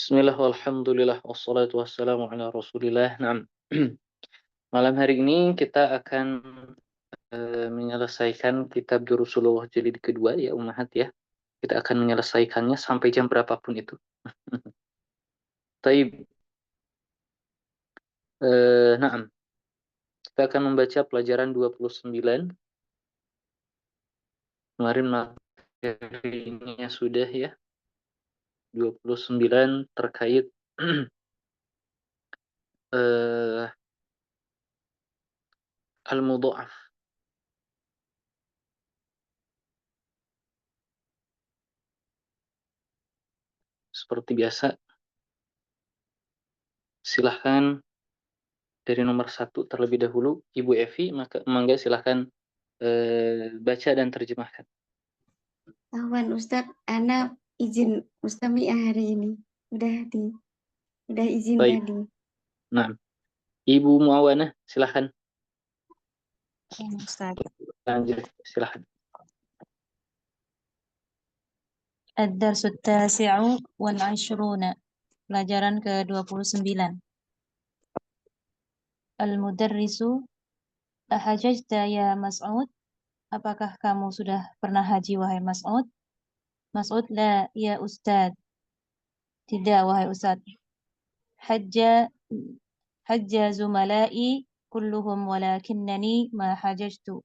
Bismillah walhamdulillah wassalatu wassalamu ala Rasulillah. Naam. Malam hari ini kita akan menyelesaikan kitab Durusulullah jilid kedua ya Ummahat ya. Kita akan menyelesaikannya sampai jam berapapun itu. Taib. Naam. Kita akan membaca pelajaran 29. Kemarin materinya sudah ya. 29 terkait al-mudha'af. Seperti biasa, silahkan dari nomor 1 terlebih dahulu, Ibu Evi, mangga silahkan baca dan terjemahkan. Ahwan Ustadz, Ana izin Mustami'ah hari ini. Udah izin Baik. tadi. Nah, Ibu Muawanah, silahkan. Ustaz. Lanjut, silahkan. Ad-Darsu Tasi'u wal 'Ashruna. Pelajaran ke-29. Al-Mudarrisu, ahajajta ya Mas'ud? Apakah kamu sudah pernah haji wahai Mas'ud? Mas'ud, la ya Ustaz. Tidak wahai Ustaz. Hajja zumala'i kulluhum walakinnani ma hajajtu.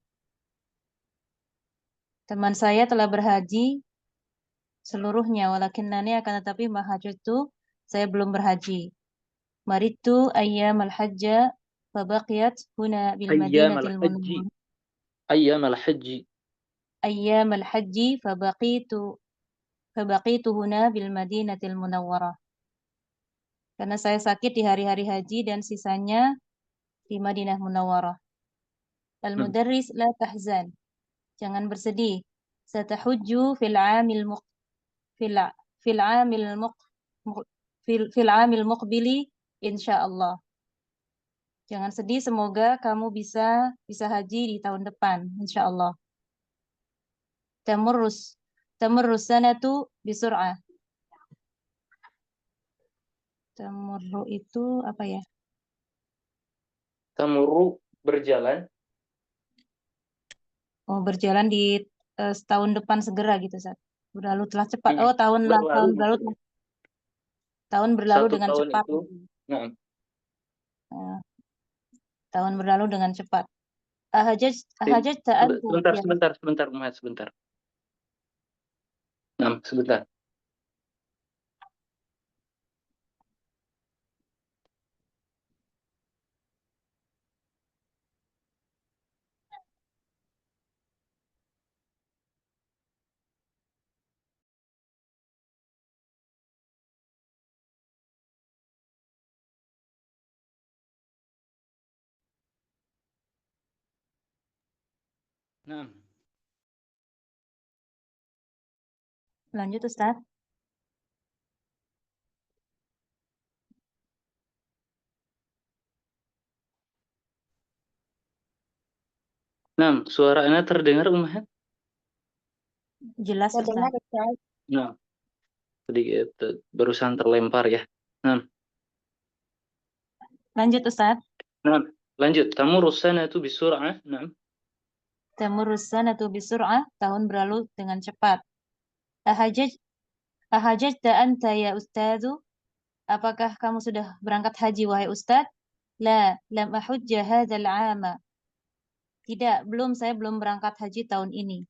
Teman saya telah berhaji seluruhnya, walakinnani akan tetapi ma hajajtu, saya belum berhaji. Maritu ayyam al-hajja fabaqiyat huna bil madinatil munawwarah. Ayyam al-hajji. Ayyam al-hajji fabaqitu huna bil madinatil munawwarah. Karena saya sakit di hari-hari haji dan sisanya di Madinah Munawwarah. Al-mudarris, la tahzan. Jangan bersedih. Satahujju fil 'amil muqbili insyaallah. Jangan sedih, semoga kamu bisa haji di tahun depan, insyaallah. Tamurrus sanatu bisur'ah. Tamurru itu apa ya? Tamurru, berjalan. Oh, berjalan di setahun depan segera gitu, Ustaz. Berlalu telah cepat. Oh, tahun berlalu dengan tahun cepat. Itu, nah. Tahun berlalu dengan cepat. Ahajaj ta'an. Sebentar. Nah, sebentar. Nah. Lanjut, Ustaz. Nah, suara Anda terdengar, Ummahat? Jelas, Ustaz. Nah, sedikit barusan terlempar ya. Nah. Lanjut, Ustaz. Nah, lanjut. Tamurrus sanatu bisur'ah. Nah. Tamurrus sanatu bisur'ah, tahun berlalu dengan cepat. Ahajajta anta ya ustazu? Apakah kamu sudah berangkat haji wahai Ustaz? La, lam ahujja hadzal 'ama. Tidak, saya belum berangkat haji tahun ini.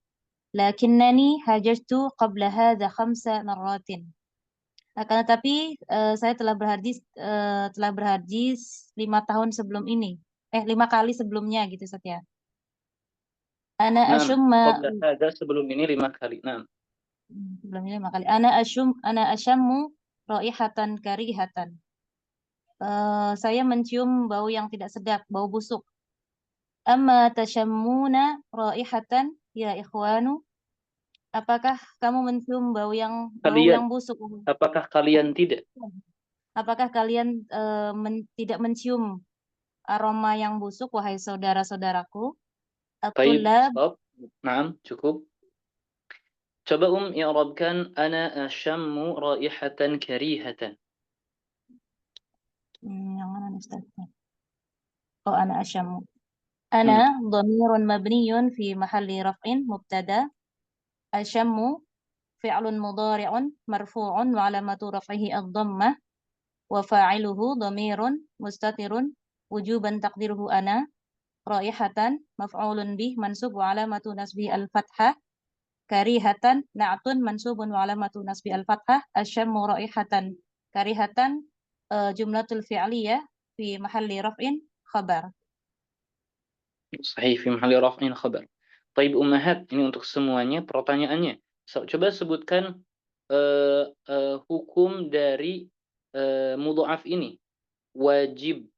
Lakinnani hajajtu qabla hadza 5 marratin. Akan tetapi saya telah berhaji 5 tahun sebelum ini. 5 kali sebelumnya gitu, Ustaz ya. Ana asyumma, qabla hadza, sebelum ini 5 kali. Nah. Sebelumnya 5 kali. Ana asyammu raihatan karihatan. Saya mencium bau yang tidak sedap, bau busuk. Amma tashammuna raihatan ya ikhwanu? Apakah kamu mencium bau yang busuk? Apakah kalian tidak? Apakah kalian tidak mencium aroma yang busuk wahai saudara-saudaraku? Baik, stop. Nah, cukup. Coba i'rabkan ana asyammu raihatan karihatan. Ustaz. Oh, ana asyamu. Ana dhamirun mabniyun fi mahalli raf'in mubtada. Asyamu fi'lun mudhari'un marfu'un wa alamatu raf'ihi ad-dhammah wa fa'iluhu dhamirun mustatirun wujuban taqdiruhu ana. Raihatan maf'ulun bih mansub wa alamatu nasbi al-fathah. Karihatan na'tun mansubun wa alamatu nasbi al-fathah. Asyammu raihatan karihatan jumlatul fi'liyah fi mahalli raf'in khabar. Sahih, fi mahalli raf'in khabar. Taib ummahat, ini untuk semuanya pertanyaannya. Coba sebutkan hukum dari mudha'af ini. Wajib.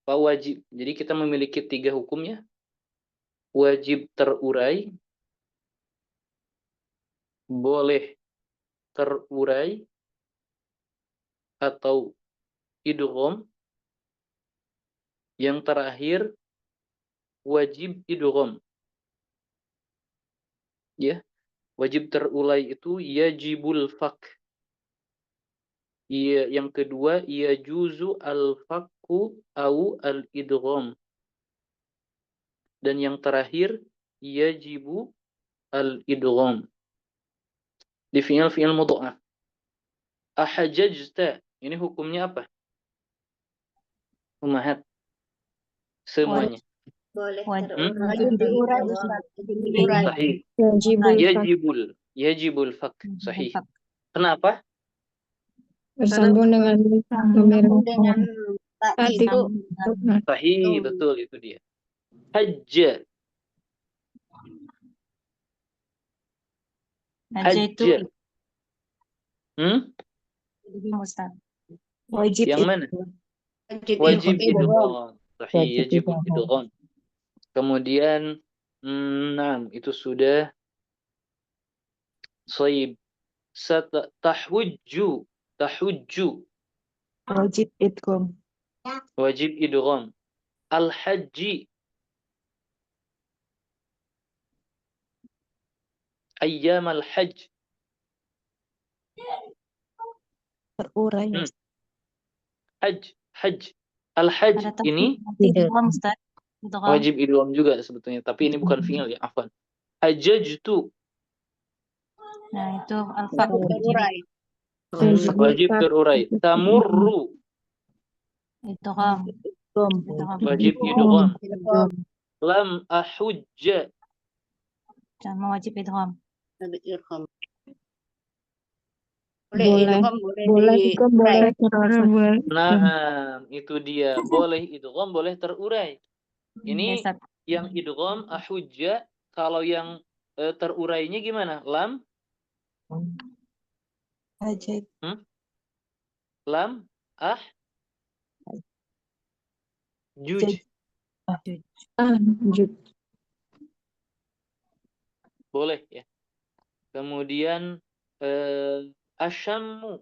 Wajib. Jadi kita memiliki 3 hukumnya. Wajib terurai, boleh terurai, atau idgham. Yang terakhir wajib idgham. Ya, wajib terurai itu yajibul fak. Yang kedua yajuzu al-fakku au al-idgham. Dan yang terakhir yajibu al-idgham. Di fi'il mudha'af. Ahajajta, ini hukumnya apa? Ummahat. Semuanya. Boleh Wajib diurai, Ustaz. Sahih. Yajibul fak. Sahih. Kenapa? Bersambung dengan tatif. Sahih, betul itu dia. Hajja. Hajja itu Ustaz. Wajib Yang mana? Wajib idgham. Sahih, yajibul idgham. Kemudian itu sudah shaib. Tahujju. Wajib idgham. Wajib idgham. Al-hajji. Ayyam al-hajj. Terurai. Hajj. Al-hajj ini Ustaz. wajib idgham juga sebetulnya, tapi ini bukan fi'il ya, afwan. Hajjajtu. Nah, itu al-faq terurai. Wajib terurai. Tamurru. idgham. Wajib idgham. Lam ahujja. Sama wajib idgham. Boleh terurai. Nah, itu dia. Boleh idgham, boleh terurai. Ini yang idgham ahujja, kalau yang terurainya gimana? Lam lam juj. Boleh ya. Kemudian asyammu.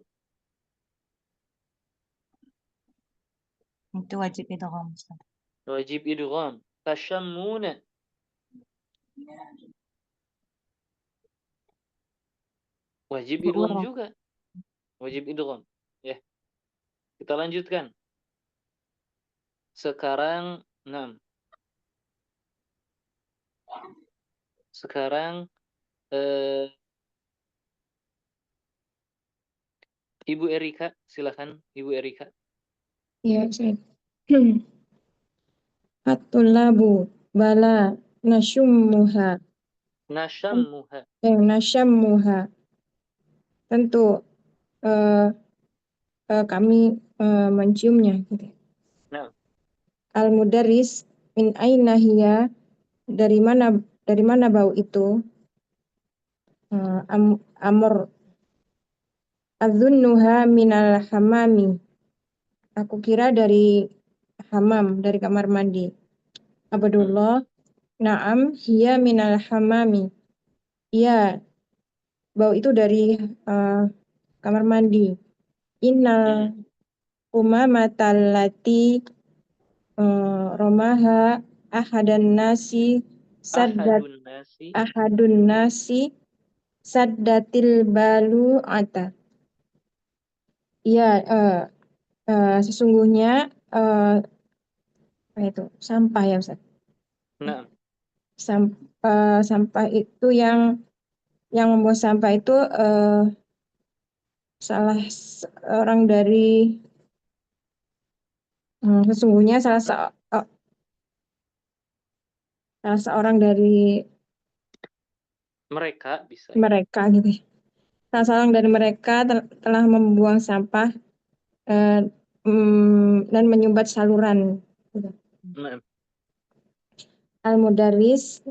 Itu wajib idgham, Ustaz. Wajib idgham. Tasyammuna. Wajib idgham juga. Wajib idgham. Ya. Kita lanjutkan. Sekarang 6. Sekarang Ibu Erika, silakan Ibu Erika. Ya, saya. At-tullabu bala nasyummuha. Nasyammuha. Tentu kami menciumnya. Gitu. Nah. Al-mudarris min aina hiya, dari mana bau itu? Amr adzunnuha minal hamami. Aku kira dari hamam, dari kamar mandi. Abdullah, na'am hiya minal hamami. Iya, bau itu dari kamar mandi. Innal umamatal lati romaha ahadun nasi saddatil balu'ata. Iya, sesungguhnya apa itu? Sampah ya Ustaz. Nah, Sampah itu yang membuang sampah itu salah seorang dari sesungguhnya salah seorang dari mereka bisa. mereka gitu. Salah seorang dari mereka telah membuang sampah dan menyumbat saluran. Nah, Al-Mudarris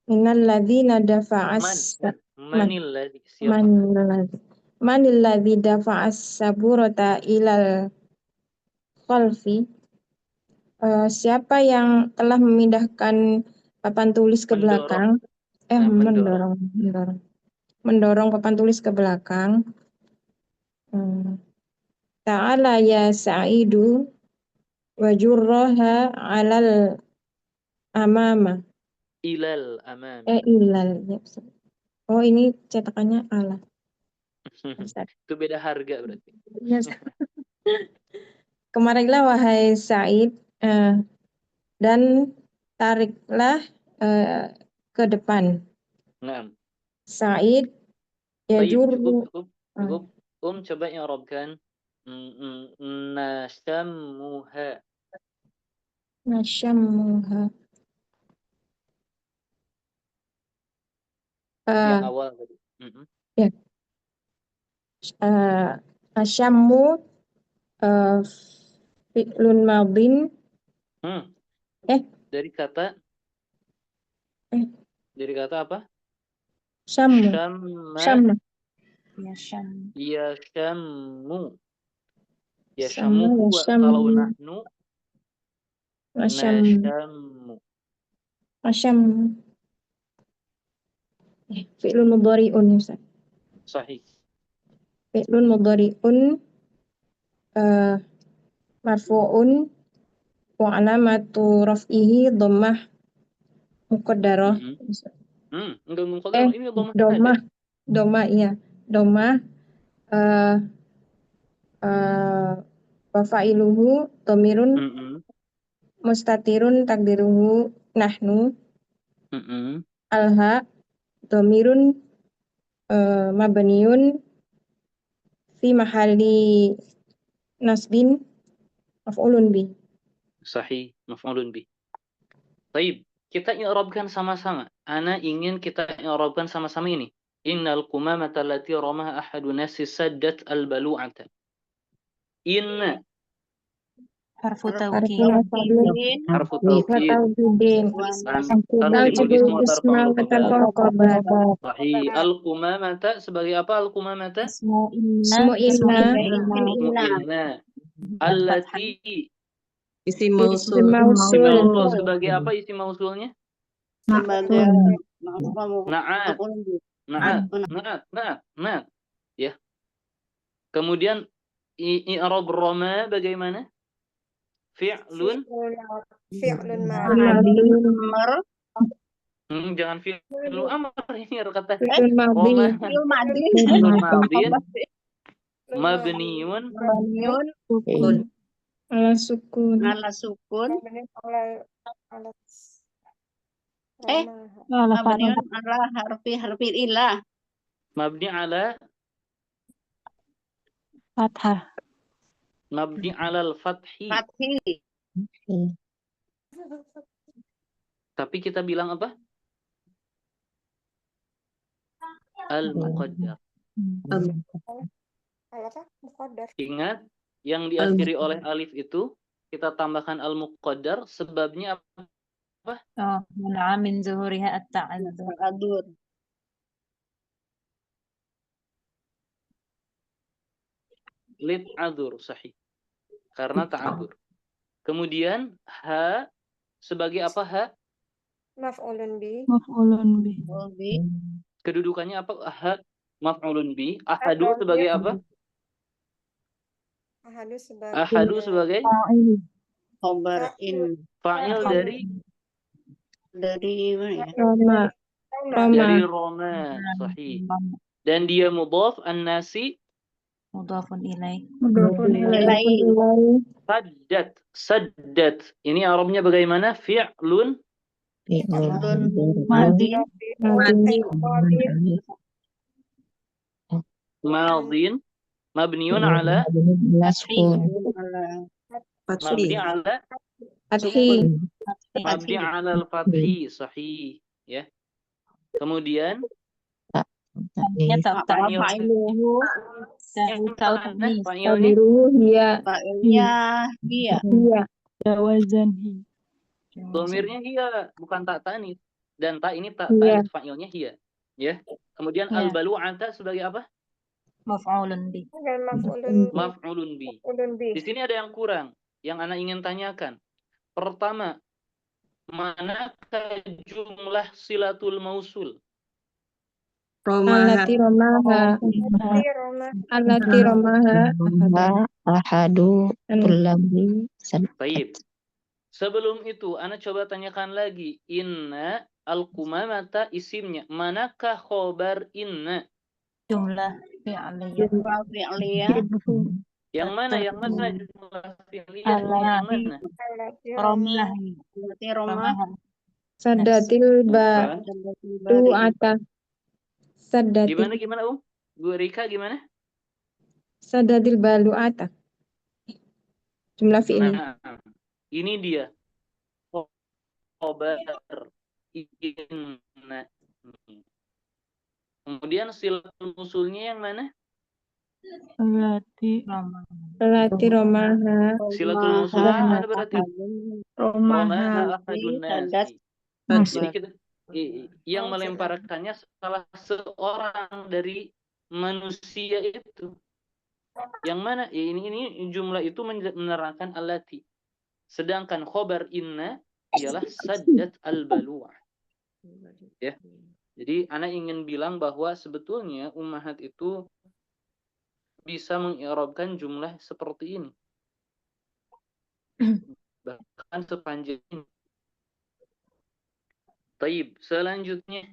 minal ladzina dafa'as manil ladzi siapa? manil ladzi dafa'as saburata ilal khalfi. Siapa yang telah memindahkan papan tulis ke belakang? Mendorong papan tulis ke belakang. Ta'ala ya Sa'idu wa jurraha 'alal amama. Ilal amam. Ilal. Ya. Oh, ini cetakannya ala. Itu beda harga berarti. Yes. Kemarilah wahai Sa'id dan tariklah ke depan. Nah, Sa'id ya juru. cukup. Coba i'rabkan nasyamuha. Nasyamuha. Yang awal tadi. Ya. Nasyammu fi'lun madin. Dari kata apa? Syammu. Syamma. Ya syam. Yashammu. Sama Yashammuhu kalau nahnu nasyammu. nasyammu. Fi'lun mudhari'un ya Ustaz. Sahih. Fi'lun mudhari'un marfu'un wa alamatu raf'ihi dhammah muqaddarah. Enggak muqaddarah, ini dhammah. Dhammah iya. Dhammah wa fa'iluhu dhamirun mustatirun takdiruhu nahnu. Alha dhamirun mabniun fi mahalli nasbin maf'ulun bi. Sahih, maf'ulun bi. Baik, kita i'rabkan sama-sama. Ana ingin kita i'rabkan sama-sama ini. Innal qumamata allati ramaha ahadu nasi saddat al-balu'ata. Inna Harfu tawkid. harfu tawkid. Ismu Sahih. Al-qumamata sebagai apa al-qumamata? Ismu inna. Allati Isim mausul. Sebagai apa isi mausulnya? Sebagai Na'at. Ya. Kemudian i'rab rama bagaimana? Fi'lun jangan fi'lu amr ini kata rama. Mabniun ala sukun. Mabniun ala harfi ilah. Mabni ala Fathah. Mabni ala al-fathi. Tapi kita bilang apa? Al-muqaddar. Ingat, yang diakhiri oleh alif itu kita tambahkan al-muqaddar, sebabnya apa? Mana'a min zuhuriha at-ta'adzur. Lid'adzur, sahih. Karena ta'adzur. Kemudian ha sebagai apa ha? Maf'ulun bi. Kedudukannya apa? Ha maf'ulun bi. Ahadu sebagai apa? Ahadu sebagai Khobar fa'il dari Roma. Dari Roma, sahih. Dan dia mudhaf an-nasi Mudhafun ilaih. Mudhafun Ilaih. ilaih. Saddat. Ini Arabnya bagaimana? Fi'lun Fi'lun Madin. Madin. madin mabniun ala Maskun. mabni ala Fathi. mabni ala al-fathi sahih ya. Kemudian Ya tak Fa'iluhu. fa'ilnya Tadiruhu hiya. Fa'ilnya iya. Hiya. Jawazan. domirnya hiya, bukan tak tanis. Dan tak ini tak Iya. tanis, fa'ilnya hiya. Ya. Kemudian Iya. al-balu'ata sebagai apa? Maf'ulun bi. Dan maf'ulun Maf'ulun bi. bi. Di sini ada yang kurang, yang ana ingin tanyakan. Pertama, manakah jumlah silatul mausul? Allati romaha. Allati romaha. Ahadu tullabi. Baik. Sebelum itu, ana coba tanyakan lagi. Inna al-qumamata isimnya. Manakah khobar inna? Jumlah fi'liyah. Fi'liyah. Yang mana? Yang mana jumlah fi'liyah? Yang mana? Romah. Berarti Roma. Sadatil balu'ata. Sadatil. Gimana, Bu Rika, gimana? Sadatil balu'ata. Jumlah fi'li. Nah, ini dia. Khobar inna. Kemudian silatul musulnya yang mana? Allati romaha. Silatul musulnya yang mana berarti? Romaha ahadun nasi. Jadi kita yang melemparkannya salah seorang dari manusia itu. Yang mana? Ya, ini jumlah itu menerangkan allati. Sedangkan khobar inna ialah saddat al-balu'ah. Ya. Jadi ana ingin bilang bahwa sebetulnya ummahat itu bisa mengi'rabkan jumlah seperti ini. Bahkan sepanjang ini. Taib, selanjutnya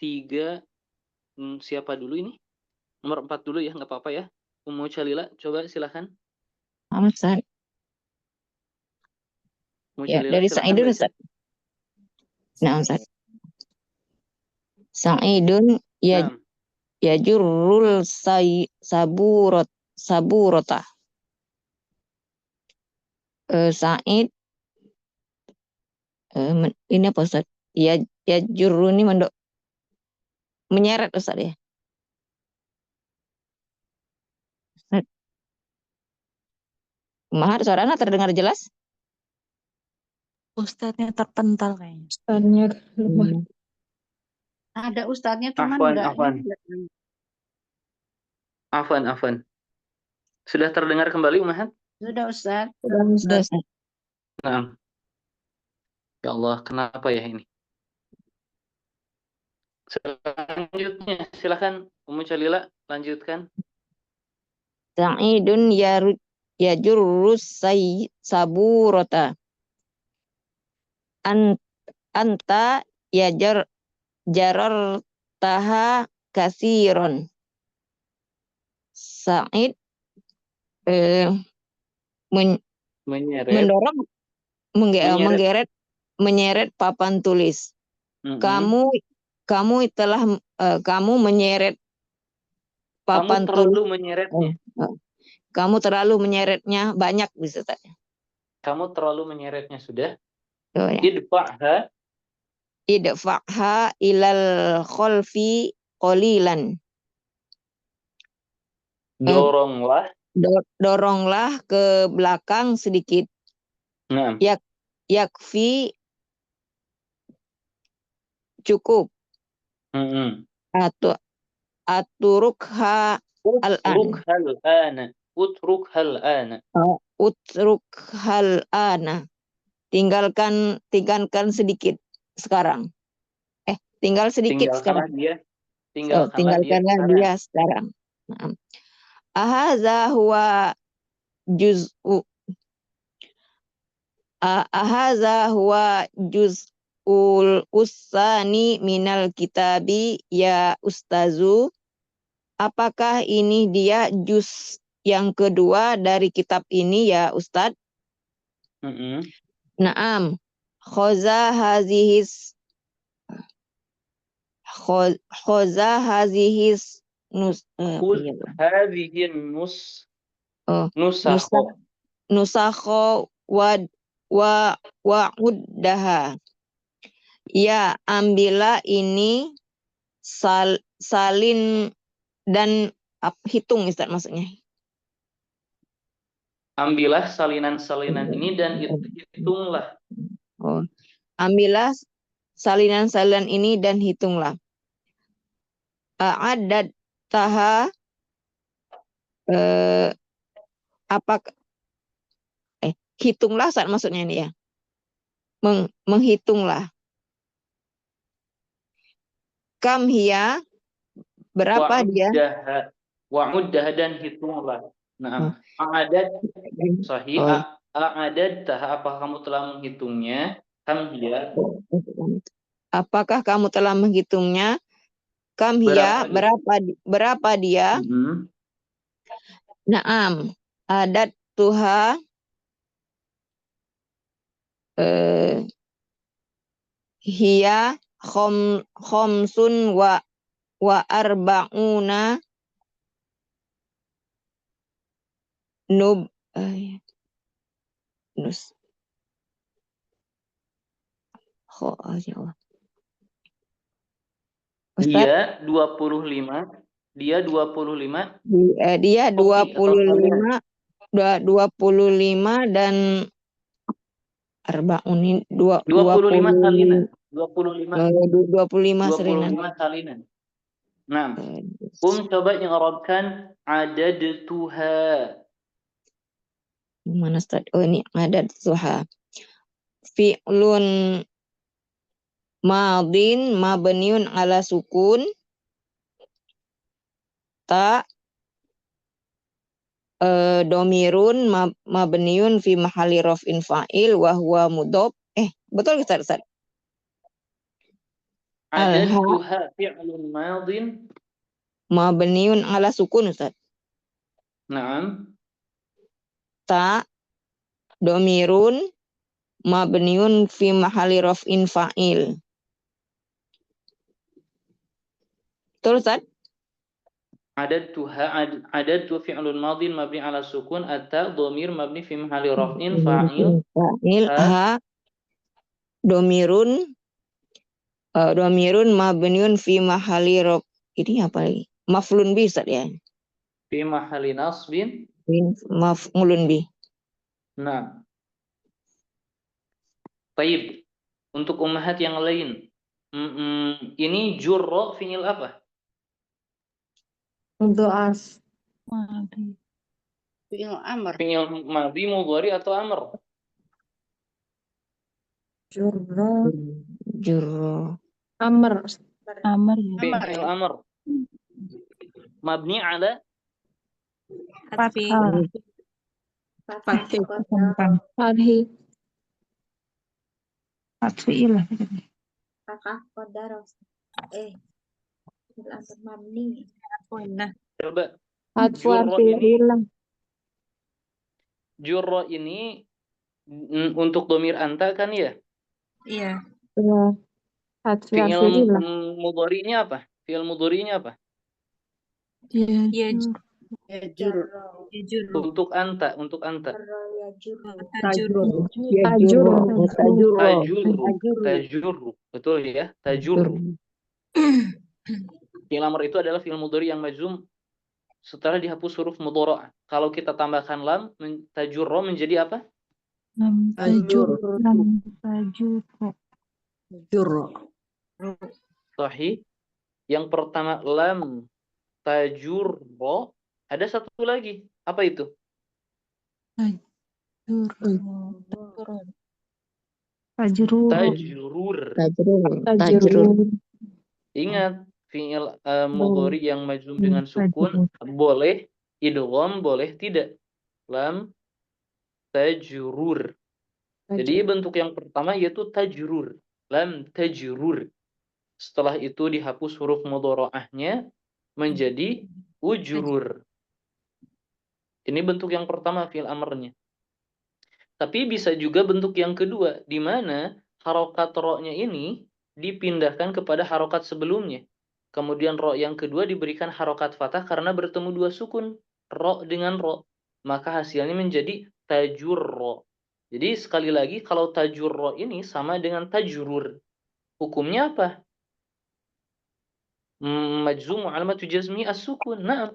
3, siapa dulu ini? Nomor 4 dulu ya, nggak apa-apa ya. Ummu Chalila, coba silakan. Ustaz. Ya, dari Sa'idun Ustaz. Nah, Ustaz. Sa'idun ya jurrul saburota. Sa'id ini apa Ustaz? Ya jurru ini menyeret Ustaz ya. Ustaz. Mahar suaranya terdengar jelas? Ustadznya terpental kayaknya. Ustaznya keluar. Ada ustadznya cuman Afwan. Sudah terdengar kembali Ummahat? Sudah Ustaz. Sudah. Nah. Ya Allah, kenapa ya ini? Selanjutnya, silakan Ummu Chalila lanjutkan. Sa'idun ya jurrus saburota. Anta ya jarar taha kasiron. Sa'id menyeret papan tulis. Kamu menyeret papan tulis. Menyeretnya. Kamu terlalu menyeretnya banyak bisa tak? Kamu terlalu menyeretnya sudah. Oh, ya. Idfa'ha ilal khalfi qalilan. Doronglah ke belakang sedikit. Nah. Yakfi cukup. Aturukha al-ana. Tinggalkan sedikit sekarang. Tinggal sedikit sekarang. Tinggalkanlah dia sekarang. Nah. Ahaza huwa juz'ul usani minal kitabi ya ustazu apakah ini dia juz yang kedua dari kitab ini ya Ustadz? Mm-mm. Naam. Khoza hazihis Khudh iya, hadhihi nus oh, nusakho. nusakho wa uddaha. Ya, ambillah ini salin dan hitung Ustaz maksudnya. Ambillah salinan-salinan ini dan hitunglah. Oh, ambillah salinan-salinan ini dan hitunglah. Adat taha apakah hitunglah saat maksudnya ini ya. Menghitunglah. Kam hiya berapa dia? Wa'uddaha dan hitunglah. Nah, a'adad sahih. Oh. A'adad taha, apakah kamu telah menghitungnya? Kam hiya. Apakah kamu telah menghitungnya? Kam hiya berapa dia? Naam. Adat tuha hiya khomsun wa arba'una nus. Dia 25. Dia 25. Dia 25 dan arba'un ini 25 salinan. 25 salinan. salinan. Nah, coba i'rabkan adad tuha. Mana Ustaz? Oh, ini adad tuha. Fi'lun madin mabniun ala sukun ta domirun mabniun fi mahali raf'in fa'il wa huwa mudhof. Betul Ustaz? Adad tuha fi'lun madin mabniun ala sukun Ustaz. Naam. Ta domirun mabniun fi mahali raf'in fa'il. Betul Ustaz? Adad tu fi'lun madin mabni ala sukun, atta dhamir mabni fi mahalli raf'in fa'il. Ha domirun mabniun fi mahalli raf. Ini apa lagi? Maf'ulun bi Ustaz ya. Fi mahalli nasbin maf'ulun bi. Nah. Baik. Untuk ummahat yang lain. Ini jurra fi'il apa? Mudha'af. Fi'il amr. Fi'il madhi mudhari atau amr? Jurra. Amr. Fi'il amr. Mabni ala Fathah. Fathilah. Coba. Jurra ini untuk domir anta kan ya? Iya. Fi'il mudhari'nya apa? Fi'il mudhari'nya apa? Yajur. Untuk anta. Tajurru. Betul ya? Tajurru. Fi'il amr itu adalah fi'il mudhari yang majzum setelah dihapus huruf mudhara'. Kalau kita tambahkan lam, tajurru menjadi apa? Sahih. Yang pertama lam tajurru. Ada satu lagi. Apa itu? Tajrur. Ingat, fi'il mudhari yang majzum dengan sukun boleh idgham, boleh tidak. Lam tajrur. Jadi bentuk yang pertama yaitu tajrur. Lam tajrur. Setelah itu dihapus huruf mudhara'ahnya menjadi ujrur. Ini bentuk yang pertama fi'il amrnya. Tapi bisa juga bentuk yang kedua, di mana harokat ro-nya ini dipindahkan kepada harokat sebelumnya. Kemudian ro yang kedua diberikan harokat fathah karena bertemu dua sukun, ro dengan ro. Maka hasilnya menjadi tajurro. Jadi sekali lagi kalau tajurro ini sama dengan tajurur. Hukumnya apa? Majzum alamatu jazmi as-sukun. Nah,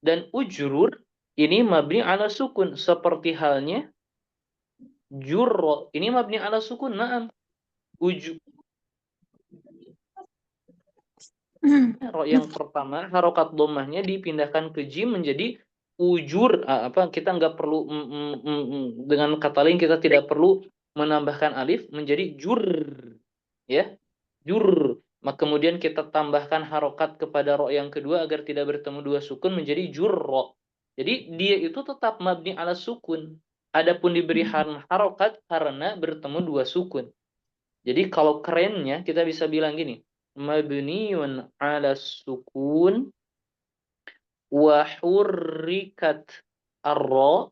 dan ujrur ini mabni ala sukun seperti halnya jurro ini mabni ala sukun. Naam. Ro yang pertama harokat dhammahnya dipindahkan ke jim menjadi ujur. Kita nggak perlu dengan kata lain kita tidak perlu menambahkan alif menjadi jur, ya, jur. Maka kemudian kita tambahkan harokat kepada ro yang kedua agar tidak bertemu dua sukun menjadi jurro. Jadi dia itu tetap mabni ala sukun. Adapun diberi harokat karena bertemu dua sukun. Jadi kalau kerennya kita bisa bilang gini, mabniun ala sukun wa hurrikat ar-ra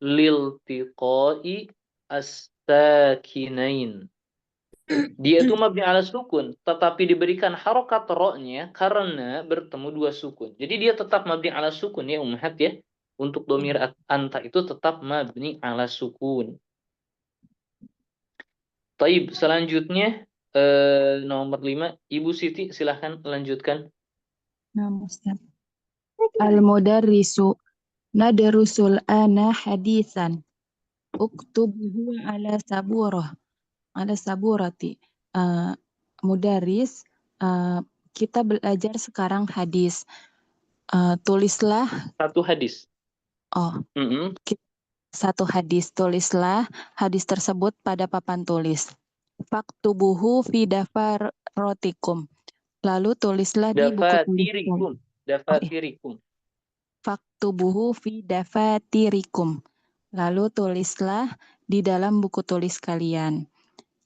liltiqai as-sakinain. Dia itu mabni ala sukun, tetapi diberikan harokat ro-nya karena bertemu dua sukun. Jadi dia tetap mabni ala sukun ya ummahat ya. Untuk domir anta itu tetap mabni ala sukun. Taib, selanjutnya nomor 5, Ibu Siti silahkan lanjutkan. Nah, Ustaz. Al-mudarrisu nadrusul ana hadisan uktubuhu ala saburati. Mudaris, kita belajar sekarang hadis. Tulislah Satu hadis. Satu hadis, tulislah hadis tersebut pada papan tulis. Faktubuhu fi dafarotikum. Lalu tulislah di buku tulis. Dafatirikum. Faktubuhu fi dafatirikum. Lalu tulislah di dalam buku tulis kalian.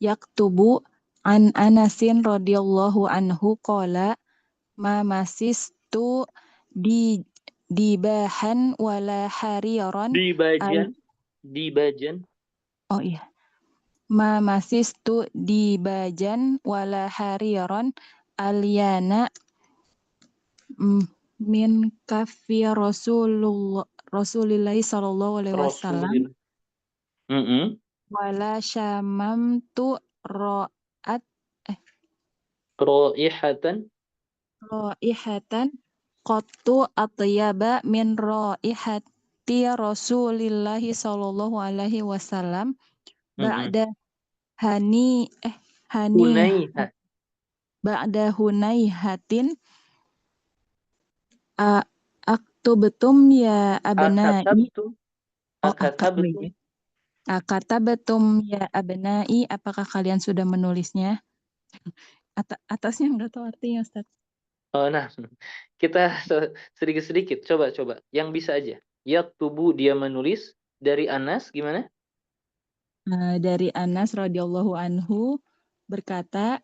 Yaktubu an Anasin radhiyallahu anhu qala ma masistu dibahan wala hariran Dibajan. Oh iya. Ma masistu dibajan wala hariran alyana min kafi Rasulillahi sallallahu alaihi wasallam wala syamamtu raihatan qattu atyaba min raihati Rasulillahi sallallahu alaihi wasallam ba'da ba'da hunayhatin aktubetum ya abnai Akatabetum ya abnai, apakah kalian sudah menulisnya? Atasnya nggak tahu artinya, Ustaz. Nah, kita sedikit-sedikit coba. Yang bisa aja. Yaktubu dia menulis dari Anas gimana? Dari Anas radhiyallahu anhu berkata,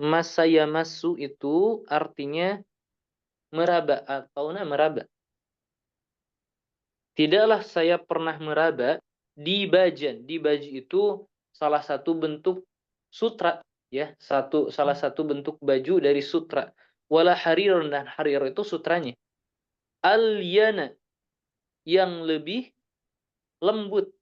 Masayamasu itu artinya meraba atau meraba. Tidaklah saya pernah meraba dibajan. Dibaji itu salah satu bentuk sutra, ya, salah satu bentuk baju dari sutra. Wala harir, dan harir itu sutranya. Al-yana yang lebih lembut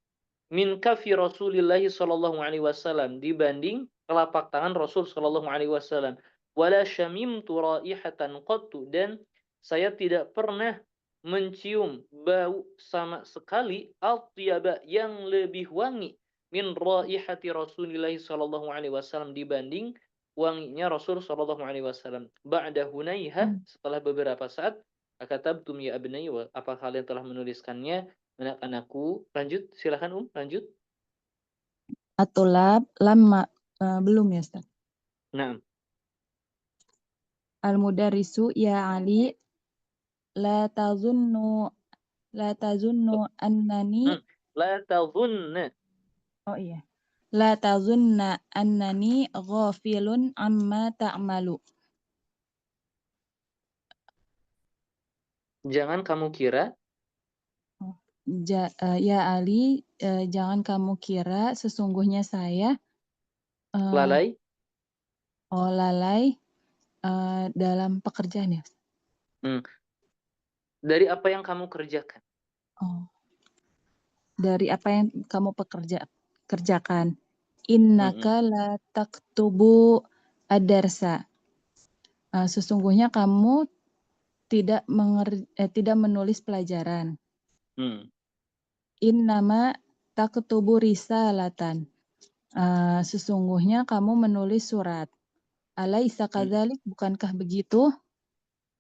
min kafi Rasulillahi sallallahu alaihi wasallam dibanding telapak tangan Rasul sallallahu alaihi wasallam. Wala syamimtu raihatan qattu, dan saya tidak pernah mencium bau sama sekali atyaba yang lebih wangi min raihati Rasulillahi sallallahu alaihi wasallam dibanding wanginya Rasul sallallahu alaihi wasallam. Ba'da hunayha, setelah beberapa saat, akatabtum ya abnai, apa kalian telah menuliskannya anak-anakku. Lanjut, silakan lanjut. Atulab lama belum ya, Ustaz. Nah. Al-mudarrisu ya Ali la tazunnu annani la tazunna. Oh iya. La tazunna annani ghafilun amma ta'malu. Jangan kamu kira, Ya Ali, jangan kamu kira sesungguhnya saya lalai lalai dalam pekerjaan ya. dari apa yang kamu kerjakan. Dari apa yang kamu kerjakan. Innaka la taktubu ad-darsa. Sesungguhnya kamu tidak menulis pelajaran. Innama taktubu risalatan. Sesungguhnya kamu menulis surat. Alaisa kadzalik, bukankah begitu?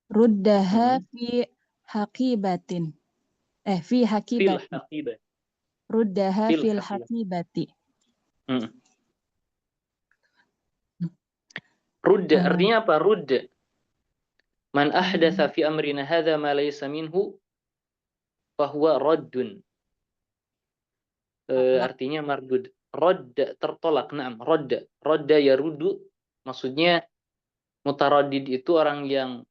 Ruddaha fi haqibatin. Fi Fil haqibati. haqibah. Ruddaha Fil fil haqibah. haqibati. Rudda artinya apa? Rudda. Man ahdatha fi amrina hadha ma laysa minhu fahuwa raddun. Artinya mardud. Radda, tertolak. Naam, radda. Radda yarudu, maksudnya mutaraddid itu orang yang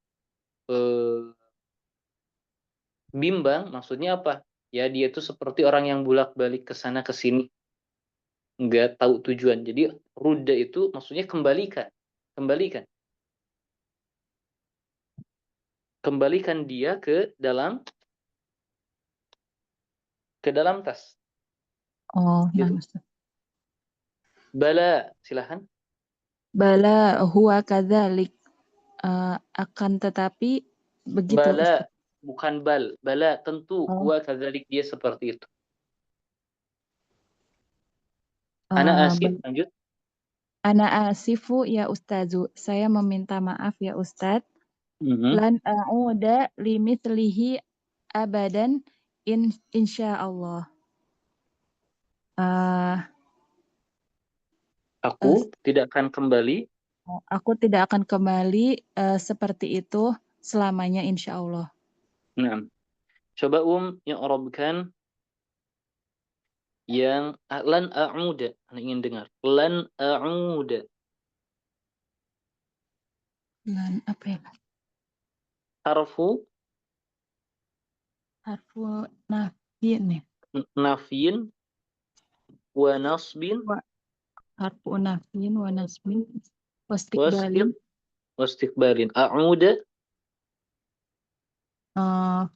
bimbang. Maksudnya apa? Ya dia itu seperti orang yang bolak-balik ke sana ke sini, nggak tahu tujuan. Jadi rudda itu maksudnya kembalikan. Kembalikan dia ke dalam tas. Gitu. Bala, silahkan. Bala huwa kadzalik. Akan tetapi begitu. Bala, bukan bal. Bala, tentu huwa kadzalik, dia seperti itu. Ana asif, lanjut. Ana asifu ya ustazu. Saya meminta maaf ya Ustadz. Lan a'uda limithlihi abadan insyaallah. Aku tidak akan kembali. Aku tidak akan kembali seperti itu selamanya insyaallah. Nah, coba yang arabkan yang lan a'uda. Anda ingin dengar. Lan a'uda. Lan apa ya? Harfu nafyin. Nafyin wa nasbin. Harfu nafyin wa nasbin. Wastiqbalin. Wastiqbalin. A'uda.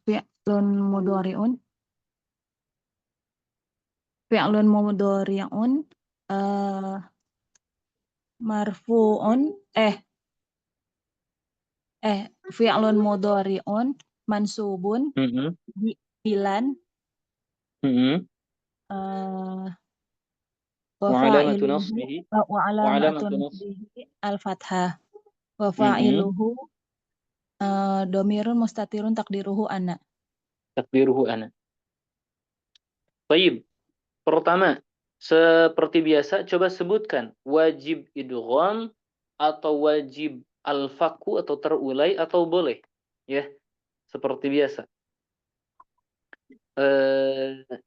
Fi'lun mudhari'un. Fi'lun mudhari'un. Marfu'un. Fi'lun mudhari'un. Mansubun. Bilan. Wa alamatu nasbihi al-fathah. Wa fa'iluhu domirun mustatirun takdiruhu ana. Baik. Pertama, seperti biasa coba sebutkan wajib idgham atau wajib al-faku atau terulai atau boleh. Ya. Seperti biasa.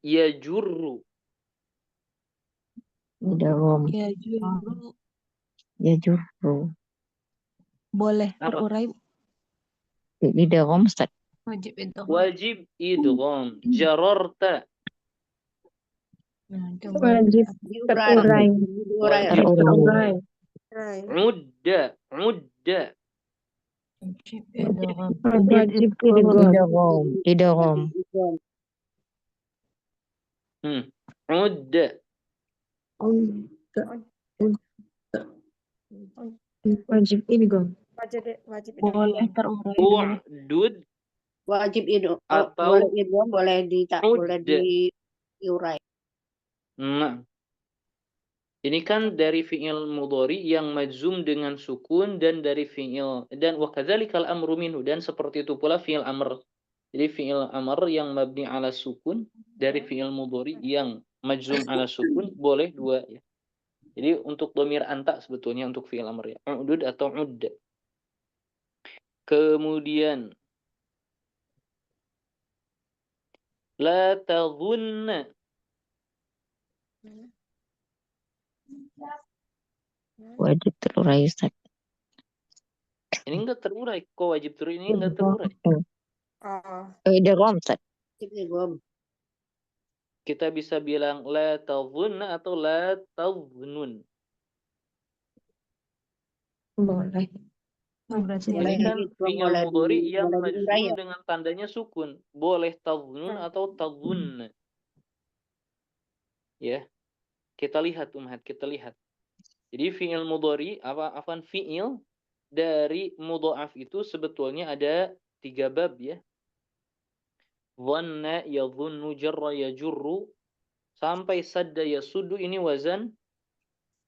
Yajurru. Yajurru. Boleh terurai. Idgham Ustaz. Wajib idgham. Jararta. Wajib terurai. Udda. Wajib idgham. Idgham. Udda. Wajib idgham. Boleh terurai. U'dud. Wajib idgham atau boleh diurai. Nah, ini kan dari fi'il mudhari yang majzum dengan sukun dan dari fi'il dan wa kadzalikal amru minhu, dan seperti itu pula fi'il amr. Jadi fi'il amr yang mabni ala sukun dari fi'il mudhari yang majzum ala sukun boleh dua ya. Jadi untuk dhamir anta sebetulnya untuk fi'il amr ya. U'dud atau udda. Kemudian la tadhunna. Wajib terurai Ustaz. Ini enggak terurai. Kok wajib terurai? Ini enggak terurai. Oh, Idgham Ustaz. Wajib idgham. Kita bisa bilang la tadhunna atau la tadhnun. Boleh. Berarti Boleh Ini kan idgham, fi'il boleh mudhari yang boleh diurai majzum ya. dengan tandanya sukun. Boleh tadhnun atau tadhunna. Ya, kita lihat Umhat, kita lihat. Jadi fi'il mudhari fi'il dari mudha'af itu sebetulnya ada 3 bab ya. Dhanna, yadhunnu, jarra, yajurru sampai sadda, yasuddu, ini wazan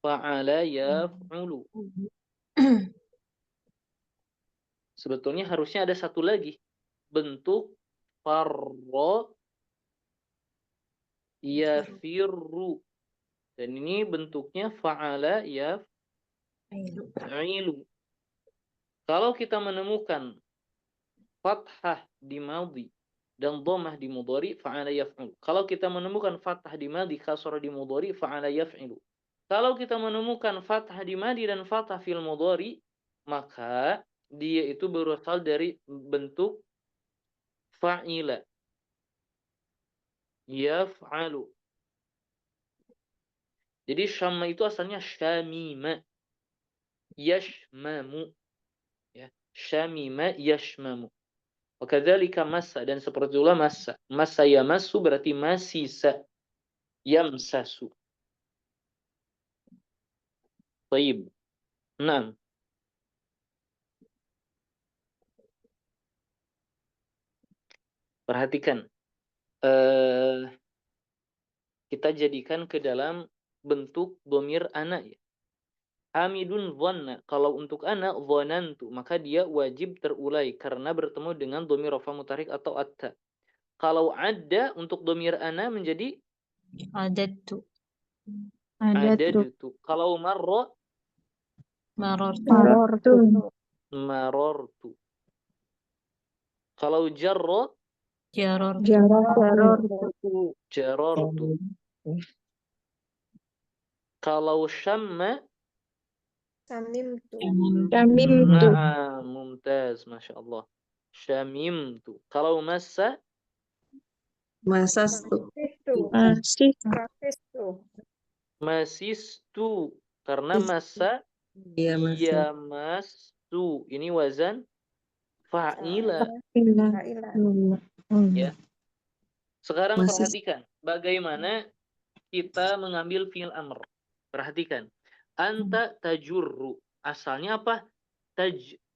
fa'ala, yaf'ulu. Sebetulnya harusnya ada satu lagi. Bentuk farra, yafirru. Dan ini bentuknya fa'ala, yaf'ilu. Kalau kita menemukan fathah di madhi dan dhammah di mudhari, fa'ala yaf'ul. Kalau kita menemukan fathah di madhi, kasrah di mudhari, fa'ala yaf'ilu. Kalau kita menemukan fathah di madhi dan fathah fil mudhari, maka dia itu berasal dari bentuk fa'ila, yaf'alu. Jadi syamma itu asalnya syamima, yashmamu. Ya, syamima, yashmamu. Wakadzalika massa, dan seperti itulah massa. Massa yamassu berarti masisa, yamsasu. Baik. 6. Perhatikan. Kita jadikan ke dalam bentuk dhamir ana ya. Hamidun dhanna. Kalau untuk ana dhanantu, maka dia wajib terulai karena bertemu dengan dhamir rafa mutarik atau atta. Kalau ada untuk dhamir ana menjadi Adadtu. adadtu. Kalau marra, Marartu. marartu. Kalau jarra, Jarartu. jarartu. Kalau syamma, samimtu. Syamimtu. na'am, mumtaz, Masya Allah. Syamimtu. Kalau massa, Masastu. Masistu. Masih. Masistu. masistu. Karena massa, Iya, yamastu. Ini wazan fa'ila. Fa'ila. Ya. Sekarang Masih- perhatikan bagaimana kita mengambil fi'il amr. Perhatikan. Anta tajurru. Asalnya apa?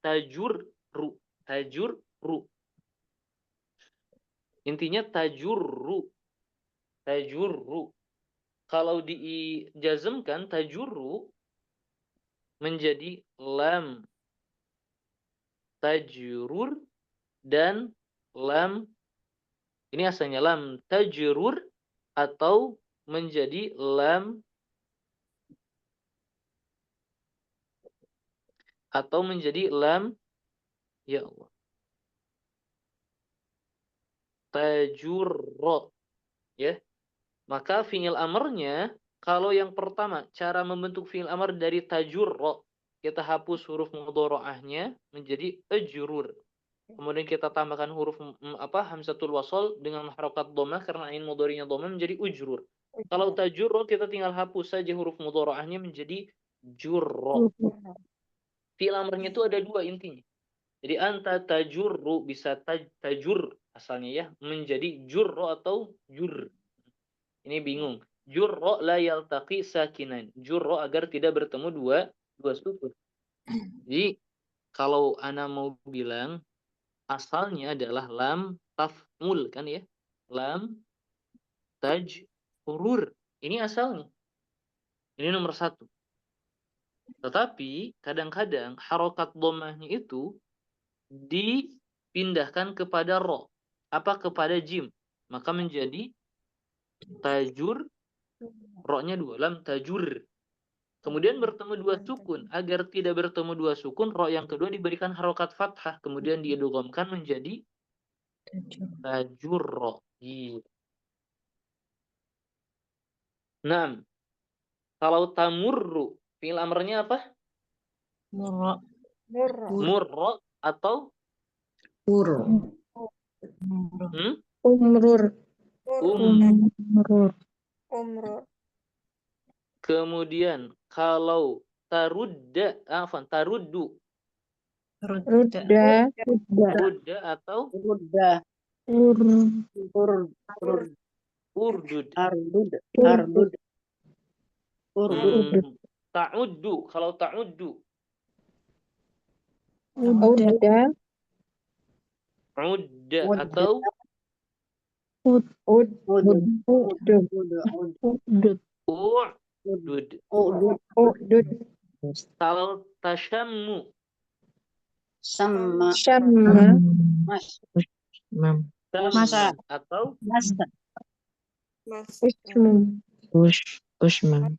Tajurru. Tajurru. Intinya tajurru. Tajurru. Kalau dijazmkan tajurru menjadi lam tajurur dan lam, ini asalnya lam tajurur atau menjadi lam ya Allah, tajurro ya. Maka fi'il amarnya, kalau yang pertama cara membentuk fi'il amar dari tajurro, kita hapus huruf mudhora'ahnya menjadi ajrur. Kemudian kita tambahkan huruf hamzatul wasal dengan harokat dhammah karena ain mudhari'nya dhammah menjadi ujrur. Kalau tajurro kita tinggal hapus saja huruf mudhora'ahnya menjadi jurro. Fi'il amarnya itu ada 2 intinya. Jadi anta tajurru bisa tajur asalnya ya menjadi jurro atau jur. Ini bingung. Jurro la yaltaqi sakinan. Jurro agar tidak bertemu dua sukun. Jadi kalau ana mau bilang asalnya adalah lam taf'ul kan ya. Lam tajurur. Ini asalnya. Ini nomor 1. Tetapi kadang-kadang harokat dhammahnya itu dipindahkan kepada ro. Kepada jim. Maka menjadi tajur, ro-nya 2, lam tajur. Kemudian bertemu 2 sukun. Agar tidak bertemu 2 sukun, ro yang kedua diberikan harokat fathah. Kemudian diidghamkan menjadi tajurro. Nah, kalau tamurru Fi'il amrnya apa? Murra. Murra. Murra atau Murra. Umrur. Murra. Umrur. Umrur. Kemudian kalau taruddu Rudda. rudda atau Rudda. Ur. urdud. Ardud. Ardud. Urdud. Ta'uddu, kalau ta'uddu Udda. udda atau Ud. Udud. Udud. Udud. u'dud. Udud. Kalau tasyammu Sama. Syamma. Mas. tamma atau Masa. Usmum. Ushmam.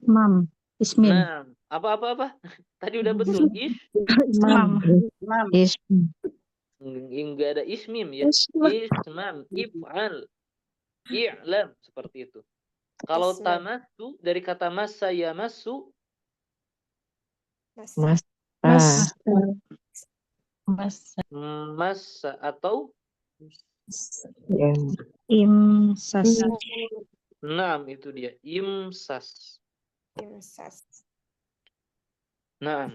Mam. Ismim. nah apa tadi udah betul Mam. Mam. enggak ada ismim ya, ismam, if'al, i'lam, seperti itu. Kalau Ismam. tamassu dari kata massa yamassu Mas. Massa. atau Imsas. itu dia imsas. Imsas. Nah,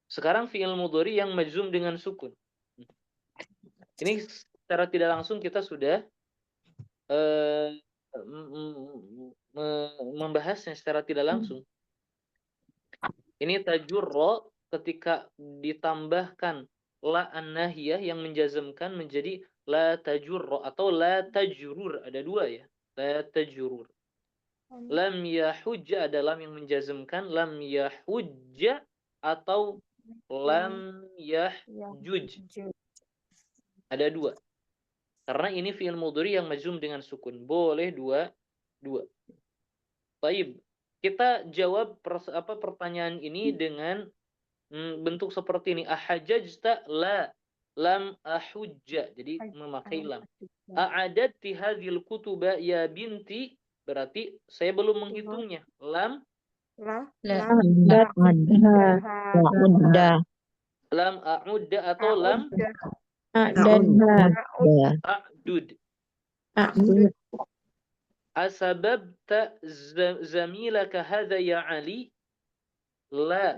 sekarang fi'il mudhari yang majzum dengan sukun. Ini secara tidak langsung kita sudah membahasnya secara tidak langsung. Ini tajurro ketika ditambahkan la an-nahiyah yang menjazmkan menjadi la tajurro atau la tajurur. Ada dua ya. La tajurur. Lam yahujja ada lam yang menjazmkan lam yahujja atau lam yahjuj. Ada dua. Karena ini fi'il mudhari yang majzum dengan sukun. Boleh dua. Baik. Kita jawab pertanyaan ini dengan bentuk seperti ini. Ahajajta la. Lam ahujja. Jadi memakai lam. A'adadti hadhil kutuba ya binti. Berarti saya belum menghitungnya. Lam. Lam a'udda atau lam a'dud. Asababta zamilaka hadha ya Ali? La.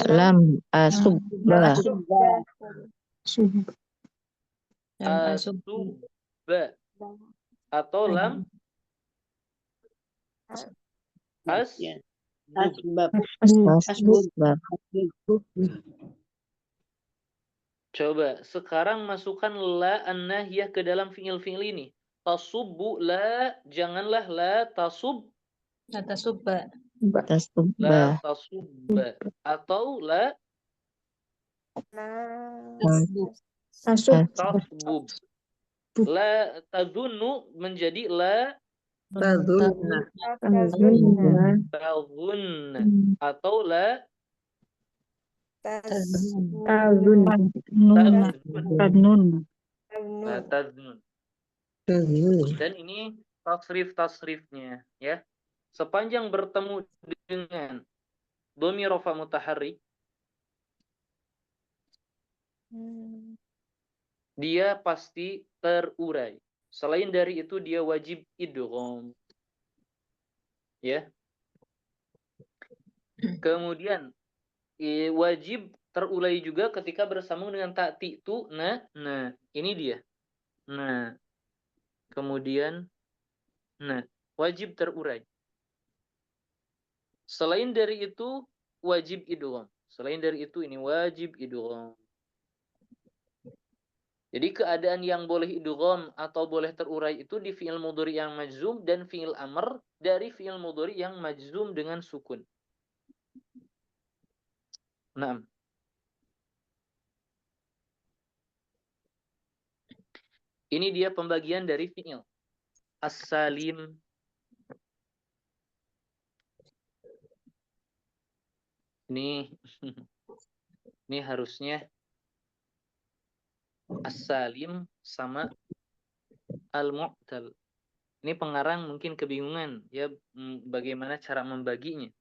Lam asubba. Asubba. Atau lam Asbab. Coba sekarang masukkan la an-nahiyah ke dalam fi'il-fi'il ini. Tasubbu la, janganlah la tasub. La tasubba. La tasubba. Atau la tasbub. La tadunnu menjadi la tadunna. Atau la tadnun. Dan ini tasrif-tasrifnya ya. Sepanjang bertemu dengan dhamir rafa mutaharrik, dia pasti terurai. Selain dari itu dia wajib idgham. Ya. Kemudian wajib terurai juga ketika bersambung dengan ta'ti tu nah ini dia. Nah. Kemudian wajib terurai. Selain dari itu wajib idgham. Selain dari itu ini wajib idgham. Jadi keadaan yang boleh idgham atau boleh terurai itu di fi'il mudhari yang majzum dan fi'il amr dari fi'il mudhari yang majzum dengan sukun. Naam. Ini dia pembagian dari fi'il. As-salim. Ini harusnya as-salim sama al-mu'tal. Ini pengarang mungkin kebingungan ya bagaimana cara membaginya.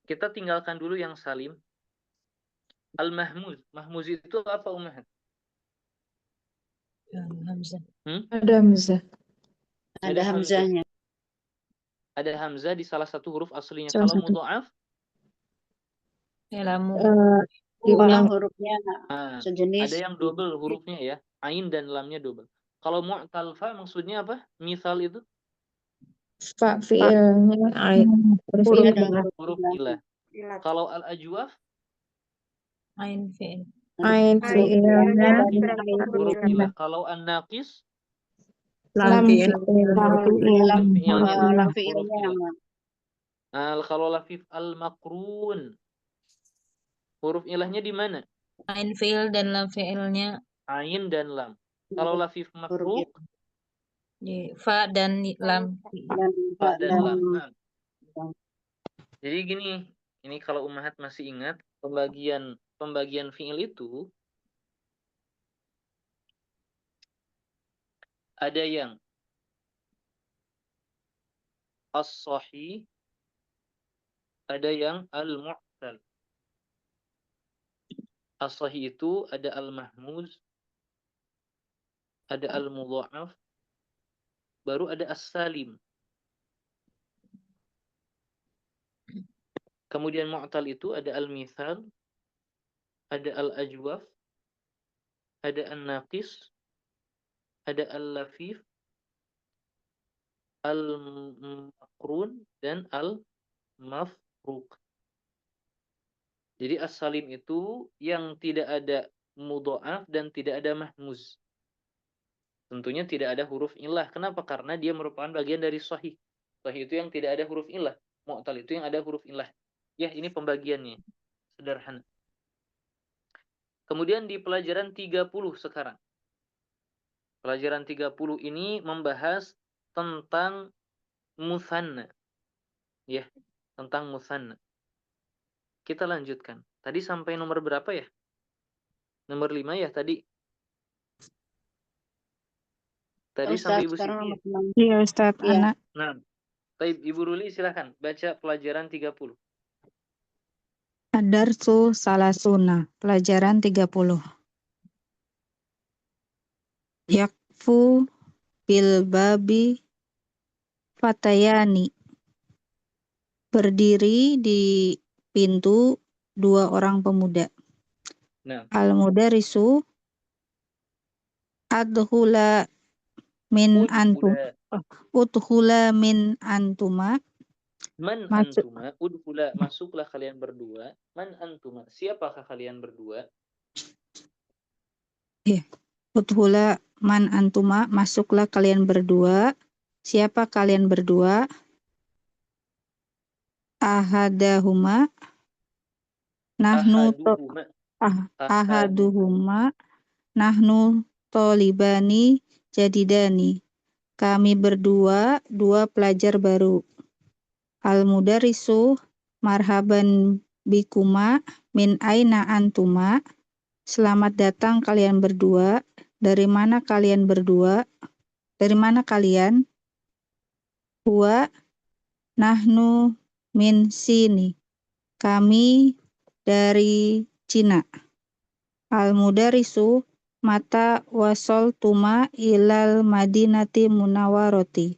Kita tinggalkan dulu yang salim. Al-mahmuz. Mahmuz itu apa, Ummahat? Hamzah. Ada hamzah. Ada hamzahnya. Ada hamzah di salah satu huruf aslinya. Salah Kalau satu. mudha'af, Lamu. Diulang. Hurufnya ada sejenis. yang double hurufnya ya. Ain dan lamnya double. Kalau mu'tal fa maksudnya apa? Misal itu Fa fiilnya huruf Huruf ilah. huruf ilah. Ilat. Kalau al-ajwaf Ain fi'il. Ain fiilnya huruf ilah. ilah. Kalau an-naqis lam fiil. lam fiilnya Lam huruf fiilnya ilah. Kalau lafif al-makrun huruf ilahnya di mana? Ain fi'il dan lam fi'ilnya Ain dan lam. Kalau lafif makruk di fa dan lam. fa dan lam. Nah, jadi gini, ini kalau Ummahat masih ingat pembagian fiil itu ada yang as-sahih, ada yang al-mu'tal. As-sahih itu ada al-mahmuz, ada al-mudha'af, baru ada as-salim. Kemudian mu'tal itu ada al-mithal, ada al-ajwaf, ada an-naqis, ada al-lafif, al-makrun, dan al-mafruq. Jadi as-salim itu yang tidak ada mudha'af dan tidak ada mahmuz. Tentunya tidak ada huruf illah. Kenapa? Karena dia merupakan bagian dari sahih. Sahih itu yang tidak ada huruf illah. Mu'tal itu yang ada huruf illah. Ya, ini pembagiannya. Sederhana. Kemudian di pelajaran 30 sekarang. Pelajaran 30 ini membahas tentang musanna. Ya, tentang musanna. Kita lanjutkan. Tadi sampai nomor berapa ya? Nomor 5 ya tadi. Tadi sampai Ibu Siti ya? Iya, Ustaz. Iya. Anak. Nah, baik, Ibu Ruli silakan baca pelajaran 30. Ad-darsu salasuna. Pelajaran 30. Yakfu bil babi fatayani. Berdiri di pintu 2 orang pemuda. Nah, Al-mudarisu adhula min antum. Udhula min antuma. man Masuk. antuma, udhula, masuklah kalian berdua. Man antuma, siapakah kalian berdua? Udhula man antuma, masuklah kalian berdua. Siapa kalian berdua? Ahadahuma. Ahaduhuma. Nahnu tolibani jadidani. Kami berdua 2 pelajar baru. Al-mudarisu marhaban bikuma min aina antuma. Selamat datang kalian berdua. Dari mana kalian berdua? Dari mana kalian? Huwa nahnu min sini. Kami dari Cina. Al-mudarisu mata wasol tuma ilal madinati munawaroti.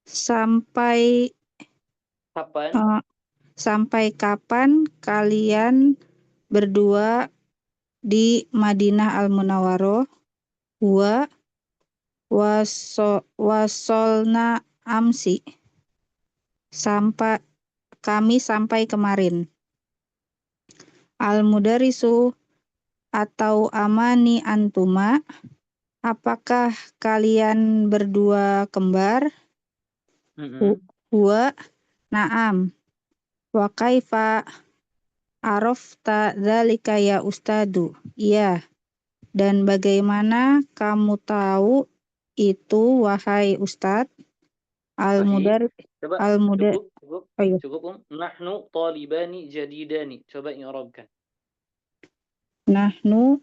Sampai kapan kalian berdua di Madinah Al-Munawwaroh? Wa wasolna amsi. Kami sampai kemarin. Al-mudarisu atau amani antuma. Apakah kalian berdua kembar? Huwa na'am. Wa kaifa arafta dzalika ya ustadu? Iya. Dan bagaimana kamu tahu itu wahai Ustadz? Cukup. Nahnu talibani jadidani. Coba i'rabkan. Nahnu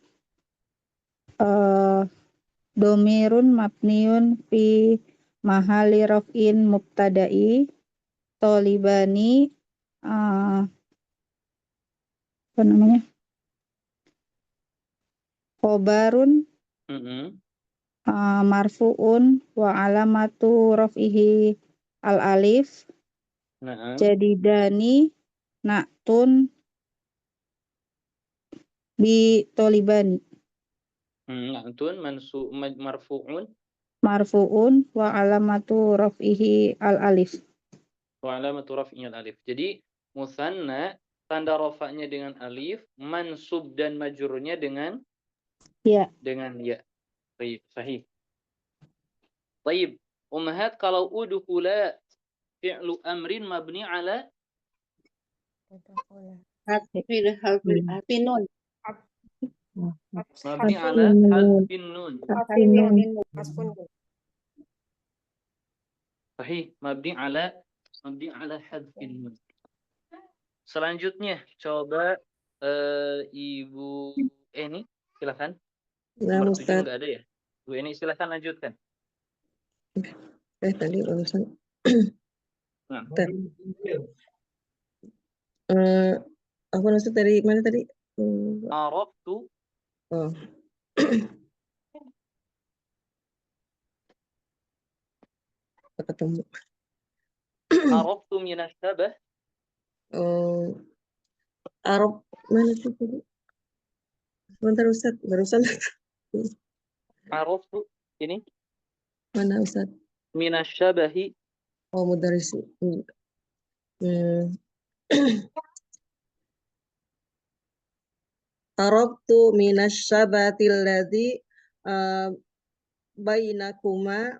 Domirun mabniun fi mahali raf'in mubtada'i tolibani apa namanya? Khobarun marfu'un wa alamatu raf'ihi al-alif Naam. jadidani na'tun bi tolibani Na'tun marfu'un marfu'un wa alamatu raf'ihi al-alif. wa alamatu raf'ihi al-alif. Jadi musanna tanda rafa'nya dengan alif, mansub dan majrurnya dengan Ya. ya. Baik, sahih. Baik, ummahat kalau udkhula fi'lu amrin mabni ala Harfi nun. mabni ala hadfin nun. Hasfun. Sahih, mabni ala hadfin nun. Selanjutnya coba Ibu Eni silakan. Nomor 7 enggak ada ya? Bu Eni silakan lanjutkan. Tadi urusan. Nah. Apa maksud dari mana tadi? Araftu. Oh. Ketemu. Araftu minasyabah. Arab mana sih tadi? Sebentar Ustaz, barusan. Araftu ini Mana Ustaz? minasyabahi. Oh, mudarris. Arabtu minasyabatil ladzi bainakuma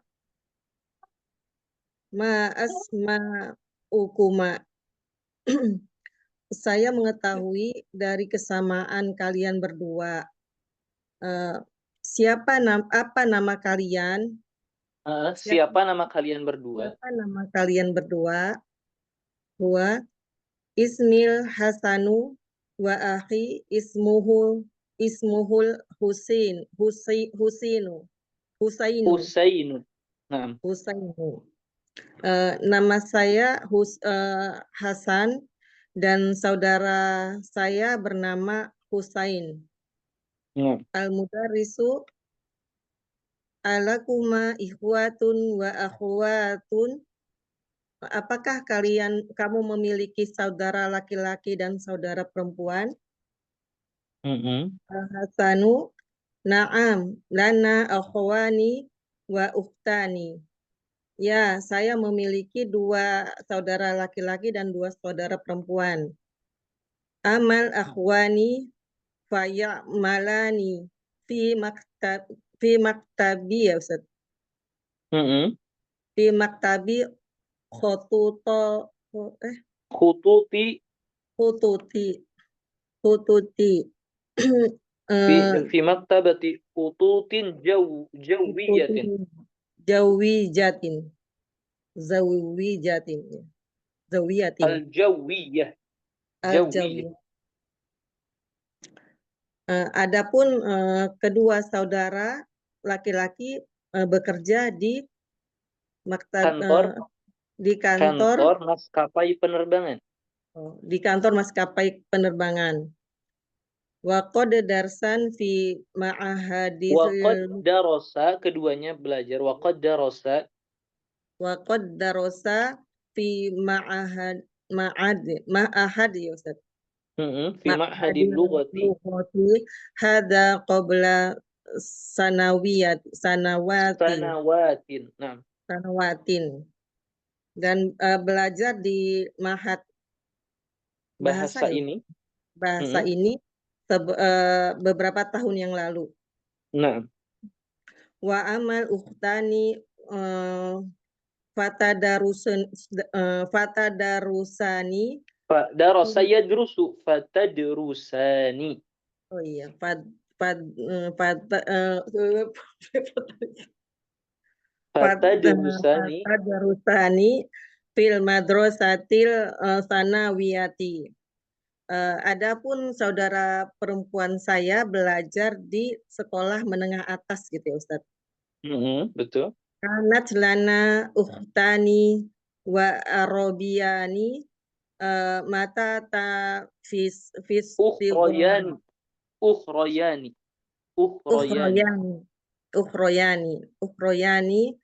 ma asma'ukuma. Saya mengetahui dari kesamaan kalian berdua. Apa nama kalian? Siapa nama kalian berdua? Siapa nama kalian berdua? Dua. Ismil Hasanu wa akhi ismuhul Husainu. Nah. Husainu. Nama saya Hasan dan saudara saya bernama Husain. Al-mudarrisu alakuma ikhwatun wa akhwatun. Apakah kamu memiliki saudara laki-laki dan saudara perempuan? Hasanu na'am lana akhwani wa ukhtani. Ya, saya memiliki 2 saudara laki-laki dan 2 saudara perempuan. Amal akhwani faya'malani fi maktabi ya Ustaz. Fi maktabi khututi. Fi maktabati khututin jawiyatin. Al-jawiyah. Adapun kedua saudara laki-laki bekerja di kantor maskapai penerbangan. Di kantor maskapai penerbangan. Wa qad darsan fi ma'ahadis. Wa qad darasa, keduanya belajar. Wa qad darasa fi ma'ahad ya Ustaz. Fi ma'hadil lughati. Hada qabla sanawatin. Nah. Sanawatin. Dan belajar di mahad bahasa ini beberapa tahun yang lalu. Nah. Wa amal ukhtani fatadarusani. Darasa yadrusu fatadrusani. Oh iya, fatadarusani fil madrasatil sanawiyati. Adapun saudara perempuan saya belajar di sekolah menengah atas gitu ya Ustadz. Betul. Kanat lana ukhtani wa arobiyani mata ta fis Ukhroyani. Ukhroyani. Ukhroyani. ukhroyani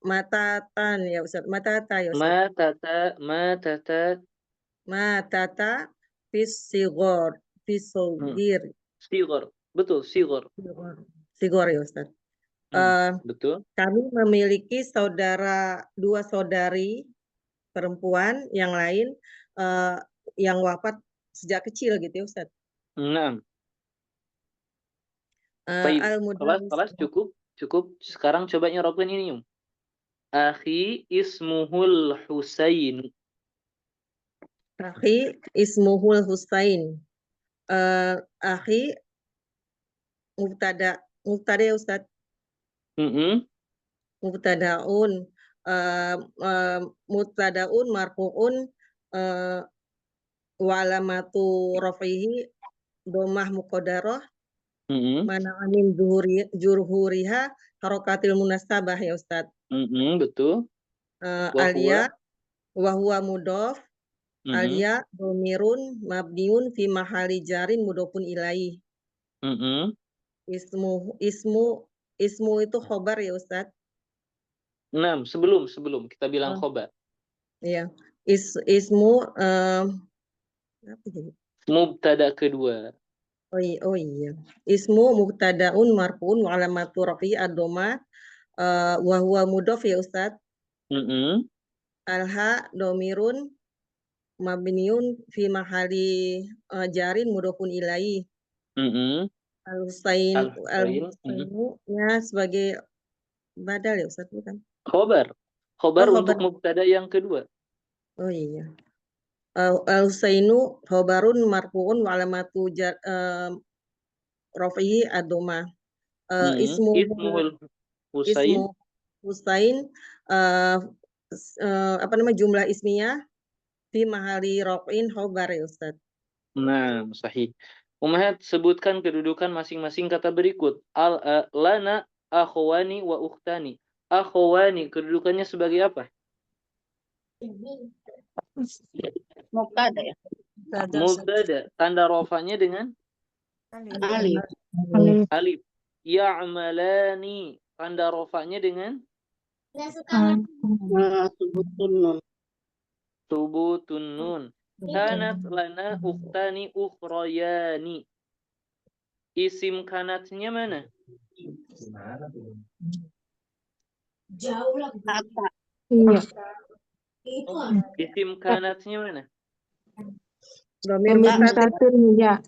matatan ya Ustaz, matata ya Ustaz. Matata fisigor Sigor. Betul, sigor. sigor ya Ustaz. Betul. Kami memiliki dua saudari perempuan yang lain yang wafat sejak kecil gitu ya Ustaz. Nah. Kelas cukup. Sekarang coba nyerapkan ini, Yum. Akhi ismuhul Husain. Akhi ismuhul Husain. Akhi mubtada ya Ustaz. Mubtadaun marfu'un wa alamatu rafihi dhammah muqaddarah mana amin jurhuriha harokatil munasabah ya Ustaz. Betul. Alia wa huwa mudhof alia dhamirun mabniun fi mahali jarin mudhofun ilaih. Ismu itu khobar ya Ustaz. Nah, sebelum kita bilang khobar. Iya. Ismu apa jadi? Mubtada kedua. Oh iya. Ismu mubtadaun marfuun wa alamatu rafi'i ad-dhamma wa huwa mudhof ya Ustaz. Alha domirun mabniun fi mahali jarin mudhofun ilaih. Al-Husainu sebagai badal ya Ustaz bukan? Khobar untuk mubtada yang kedua. Oh iya. Al-Husainu khobarun marfuun wa alamatu rafi'i ad-dhamma. Ismuhul Husain apa namanya jumlah ismiyah fi mahali raf'in khobar ya Ustaz. Nah, sahih. Ummahat, sebutkan kedudukan masing-masing kata berikut. Lana akhwani wa ukhtani. Akhwani kedudukannya sebagai apa? Mubtada ya. Mubtada. Tanda rafanya dengan Alif. alif. Ya'malani. Tanda rafanya dengan Subutun nun. subutun nun. Kanat lana ukhtani ukhrayani. Isim kanatnya mana? Kata. Iya. Isim kanatnya mana? Dhamir Mustatir ya.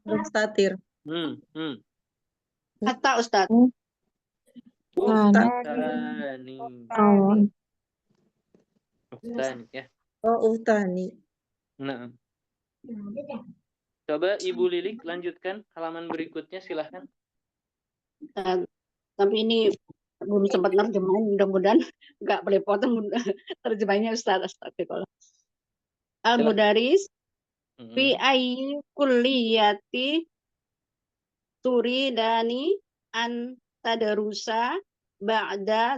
mustatir. Kata Ustaz. Uhtani. Uhtani ya. Oh, uhtani. Nah. Coba Ibu Lilik lanjutkan halaman berikutnya, silahkan. Tapi ini belum sempat nerjemahin, mudah-mudahan nggak belepotan terjemahnya Ustaz. Astagfirullah. Al-Mudaris fi ayyi kulliyati turidani an tadarusa ba'da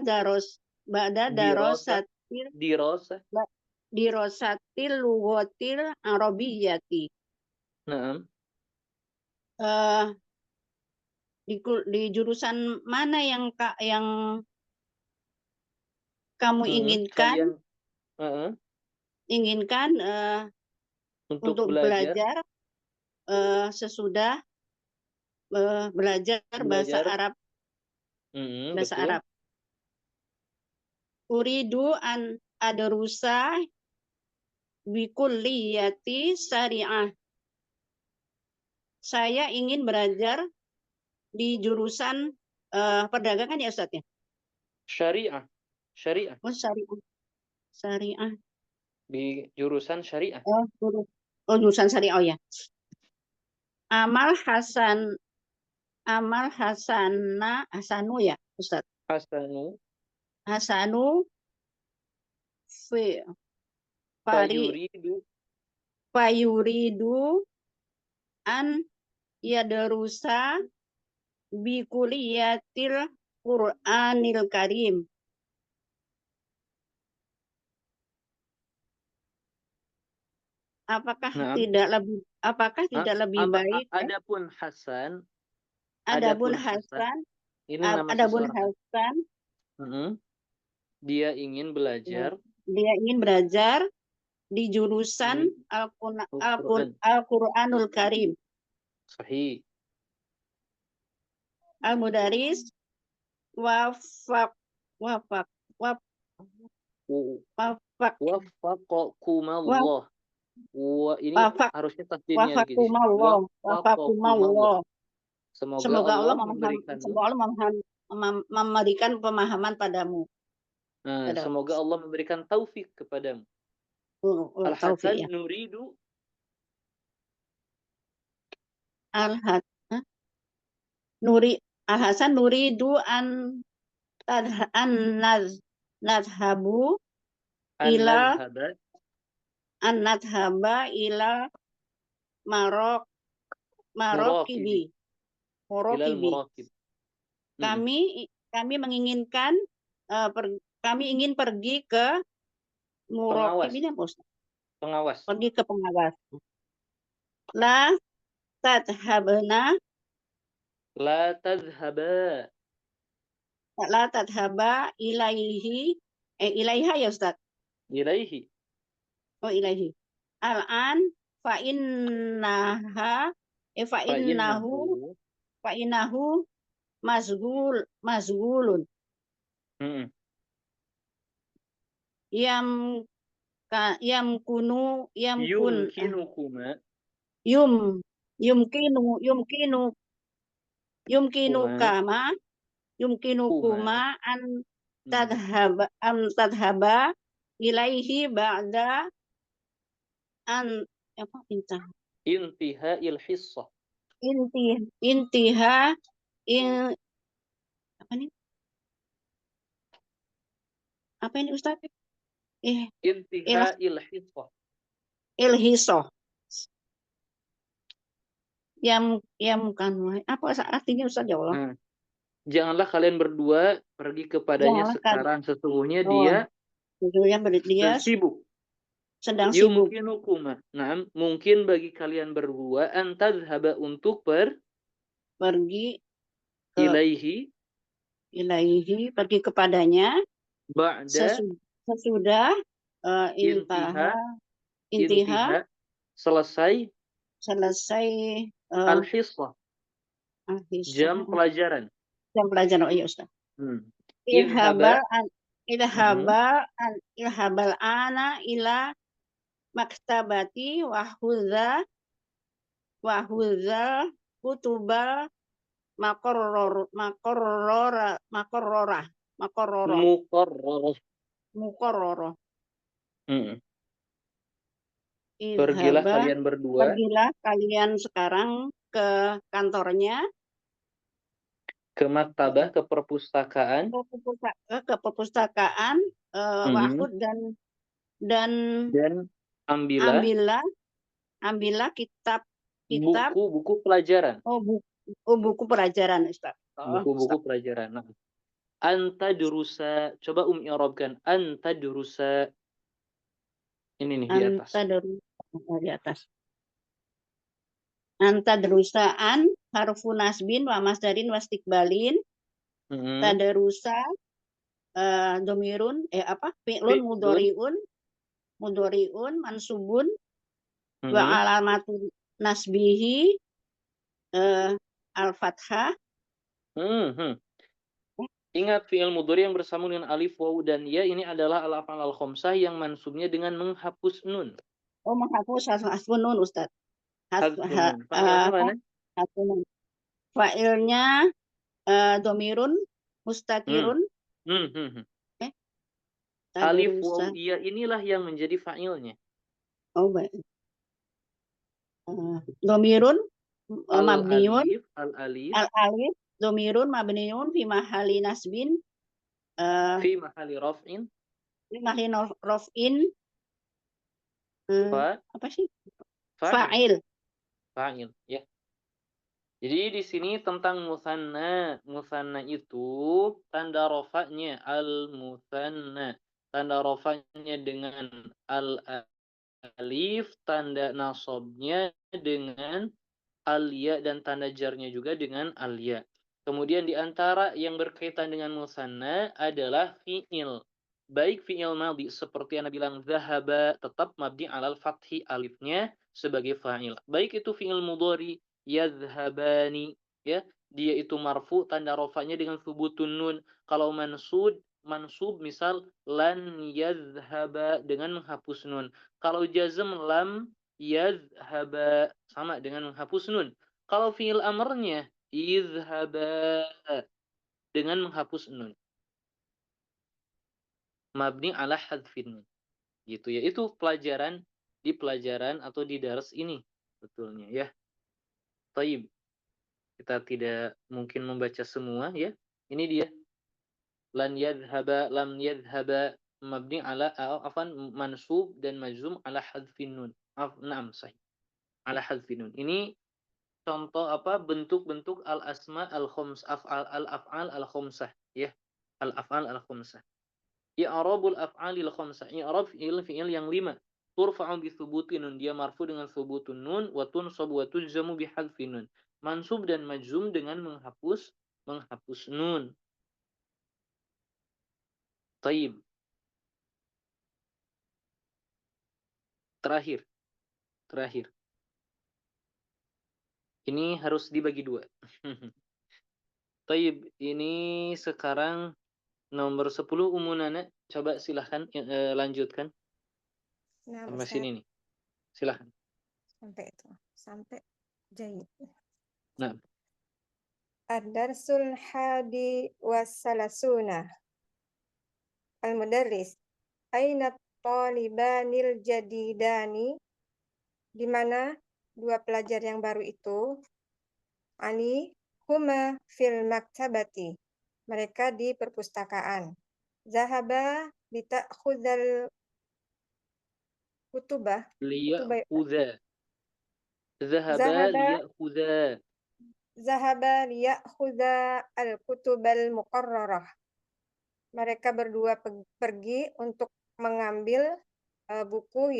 dirosatil lughatil arabiyyati. Nah. Di jurusan mana yang kamu inginkan? Inginkan untuk belajar sesudah belajar bahasa Arab. Bahasa betul. Arab. Uridu an adrusa bi kulliyati syariah. Saya ingin belajar di jurusan perdagangan ya Ustaz ya? Syariah. Oh, syariah. Di jurusan syariah. Oh, jurusan syariah, oh ya. Hasanu ya Ustaz. Hasanu fi fayuridu an yadrusa bi kuliyatil Qur'anil Karim. Apakah Nah, tidak lebih baik adapun Hasan, adapun Hasan, ini nama adapun seseorang. Hasan Dia ingin belajar di jurusan Al-Qur'anul Karim. Sahih. Al-Mudaris wafaqakumullah. Ini harusnya tasdidnya lagi di sini. Wafaqakumullah. Semoga Allah memberikan pemahaman padamu. Semoga Allah memberikan taufik kepadamu. Taufik, Al-Hasan ya. nuridu Al-Hasan nuridu an nadhabu ila marokibi. Kami menginginkan kami ingin pergi ke muraqib ini apa, Ustaz? Pengawas. Pergi ke pengawas. La tadhaba ilaiha ya Ustaz. Ilaihi. Oh, ilaihi. Al-an fa innahu mazgulun. Yumkinukuma an tadhaba ilaihi ba'da an intiha'il hissah. Apa ini Ustaz? Intiha'il hissah. Ilhisoh. Apa artinya Ustaz, ya Allah? Janganlah kalian berdua pergi kepadanya sekarang, sesungguhnya dia sedang sibuk. Mungkin bagi kalian berdua antadhaba untuk pergi ilaihi pergi kepadanya ba'da sesudah intiha selesai al-hissah, jam pelajaran. Oh iya Ustaz. Ilhabal ana ila maktabati wahudha kutubal makorrorah. Pergilah kalian berdua. Pergilah kalian sekarang ke kantornya, ke maktabah, ke perpustakaan, Wahud dan ambillah kitab buku pelajaran. Buku pelajaran, Ustaz. Buku pelajaran. Nah. Antadrusa, coba i'rabkan antadrusa. Ini nih di atas. Di atas. Antadrusaan harfu nasbin wa masdarin wastiqbalin. Tadrusa domirun fi'lun mudhari'un mansubun wa alamatu nasbihi al-fathah. Ingat fi'il mudhari yang bersambung dengan alif, waw, dan ya ini adalah al-af'al al-khamsah yang mansubnya dengan menghapus nun. Oh, menghapus hasbun nun, Ustaz. Fa'ilnya domirun mustatirun. Alif, waw, ya inilah yang menjadi fa'ilnya. Oh, baik. Domirun mabniun al-alif domirun mabniun fi mahali nasbin fi mahali raf'in apa sih? Fa'il. Fa'il, ya. Jadi di sini tentang musanna. Musanna itu tanda rofaknya al-musanna. Tanda rofaknya dengan al-alif, tanda nasabnya dengan al-ya, dan tanda jarnya juga dengan al-ya. Kemudian di antara yang berkaitan dengan musanna adalah fi'il. Baik fi'il madhi seperti yang bilang zahaba tetap mabni alal fathi, alifnya sebagai fa'il. Baik itu fi'il mudhari yadhhabani, ya, dia itu marfu, tanda rofanya dengan thubutun nun. Kalau mansub misal lan yadhhaba dengan menghapus nun. Kalau jazm lam yadhhaba sama dengan menghapus nun. Kalau fi'il amrnya idhhaba dengan menghapus nun. Mabni ala hadfin nun. Gitu ya. Itu pelajaran di pelajaran atau di dars ini betulnya ya. Taib. Kita tidak mungkin membaca semua ya. Ini dia. Lan yadhhaba, lam yadhhaba, mabni ala mansub dan majzum ala hadfin nun. Naam sahih. Ala hadfin nun. Ini contoh bentuk-bentuk al-asma al-af'al al-khamsah ya. Al-af'al al-khamsah. I'rabul af'alil khamsah. I'rab fi'il yang 5. Turfa'u bi thubutin nun, dia marfu dengan thubutun nun, wa tunsabu wa tujzamu bi hadfin nun. Mansub dan majzum dengan menghapus nun. Taib. Terakhir. Ini harus dibagi 2. Taib, ini sekarang nomor 10 Umunana. Coba silahkan lanjutkan. Nah, Sampai Ustaz, sini nih. Silahkan. sampai jayid. Nah, Ad-darsul hadi wassalasuna. Al-mudarris. Aina talibanil jadidani. Di mana dua pelajar yang baru itu? Ani huma fil maktabati. Mereka di perpustakaan. Zahaba lita'khudhal kutubah. liya'khudha. Zahaba liya'khudha. Zahaba liya'khudha al-kutubal muqarrarah. Mereka berdua pergi untuk mengambil buku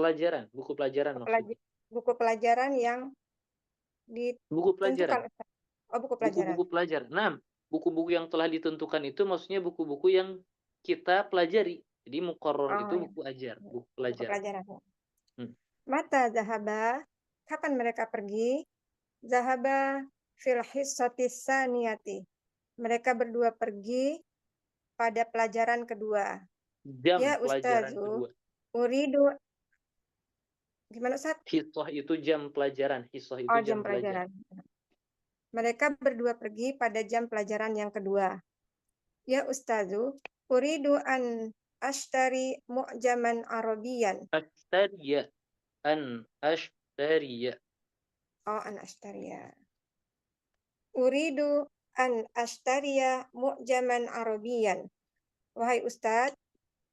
pelajaran maksudnya. Buku pelajaran yang Buku pelajaran. ditentukan. Oh, buku pelajaran. Buku-buku pelajaran. Nah, buku-buku yang telah ditentukan itu maksudnya buku-buku yang kita pelajari. Jadi muqarrar itu ya. buku ajar, buku Buku pelajaran. pelajaran. Mata zahaba, kapan mereka pergi? Zahaba fil hissati saniyati. Mereka berdua pergi pada pelajaran kedua. Jam Ya pelajaran Ustazu, kedua. uridu. Gimana Ustaz? Hissah itu jam pelajaran. Hissah itu Oh, jam pelajaran. Mereka berdua pergi pada jam pelajaran yang kedua. Ya Ustazu, uridu an ashtari mu'jaman arabiyan. Ashtariya. An ashtariya. Oh, an ashtariya. Uridu an ashtariya mu'jaman arabiyan. Wahai Ustaz,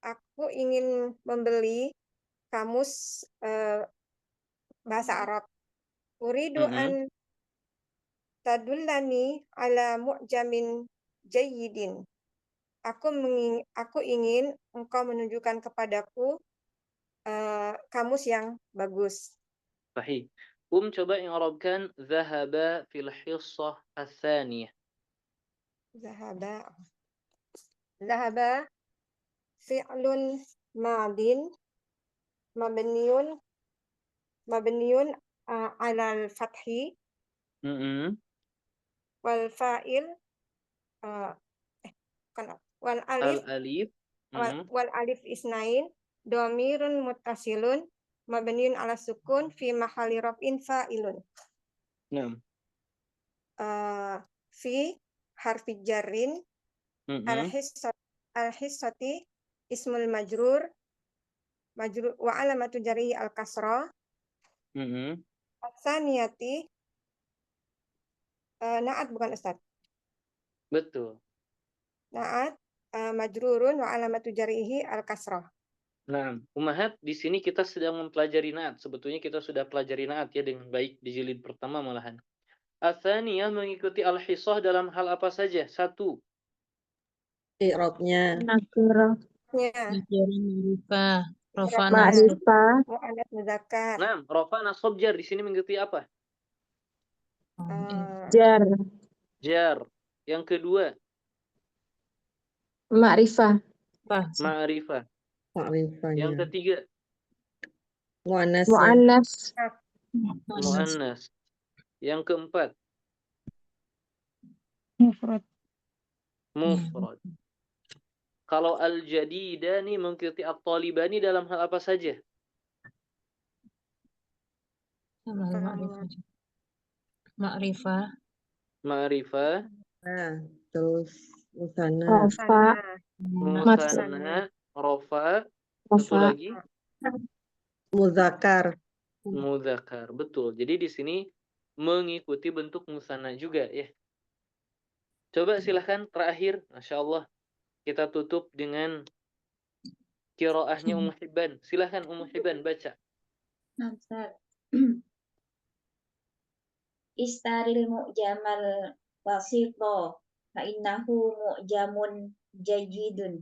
aku ingin membeli kamus bahasa Arab. Uridu an tadullani ala mu'jamin jayyidin. Aku ingin engkau menunjukkan kepadaku kamus yang bagus. Sahih. Coba i'rabkan zahaba fil hissah ats-tsaniyah. Zahaba fi'lun madin mabniun ala al-fathi wal fa'il wal alif wal alif isnain dhamirun muttasilun mabniun ala sukun fi mahalli raf'in fa'ilun. Naam. Fi harfi jarrin al-hissati ismul majrur wa alamatu jarri al-kasra. As-saniyati na'at bukan Ustaz? Betul. Na'at majrurun wa alamatu jarrihi al-kasrah. Nah, Ummahat, di sini kita sedang mempelajari naat. Sebetulnya kita sudah pelajari naat ya dengan baik di jilid pertama malahan. Atsaniyah mengikuti al-hisah dalam hal apa saja? 1. I'rabnya. Nakirah. Ya. Nakirah, ma'rifah, rafa, nasab. Ma'rifah. Mu'anats muzakkar. Nah, rafa nasab jar di sini mengikuti apa? Jar. Jar. Yang kedua, Ma'rifah. ma'rifah. Yang Ma'rifahnya. ketiga, Muannasnya. Mu'annas. muannas. Yang keempat, Mufrad. mufrad. Kalau al-jadidani mengikuti at-talibani dalam hal apa saja? Ma'rifah. Ma'rifah, Nah, terus musana. Rafa. musanna, rafa, satu Rafa. lagi Muzakkar. mudzakkar. Betul. Jadi di sini mengikuti bentuk musanna juga ya. Coba silahkan terakhir, Masya Allah, kita tutup dengan qiraahnya Ummu Hibban. Silahkan Ummu Hibban baca. Nah, Ustaz. Istaril mu'jamal wasito fa innahu mu'jamun jayyidun.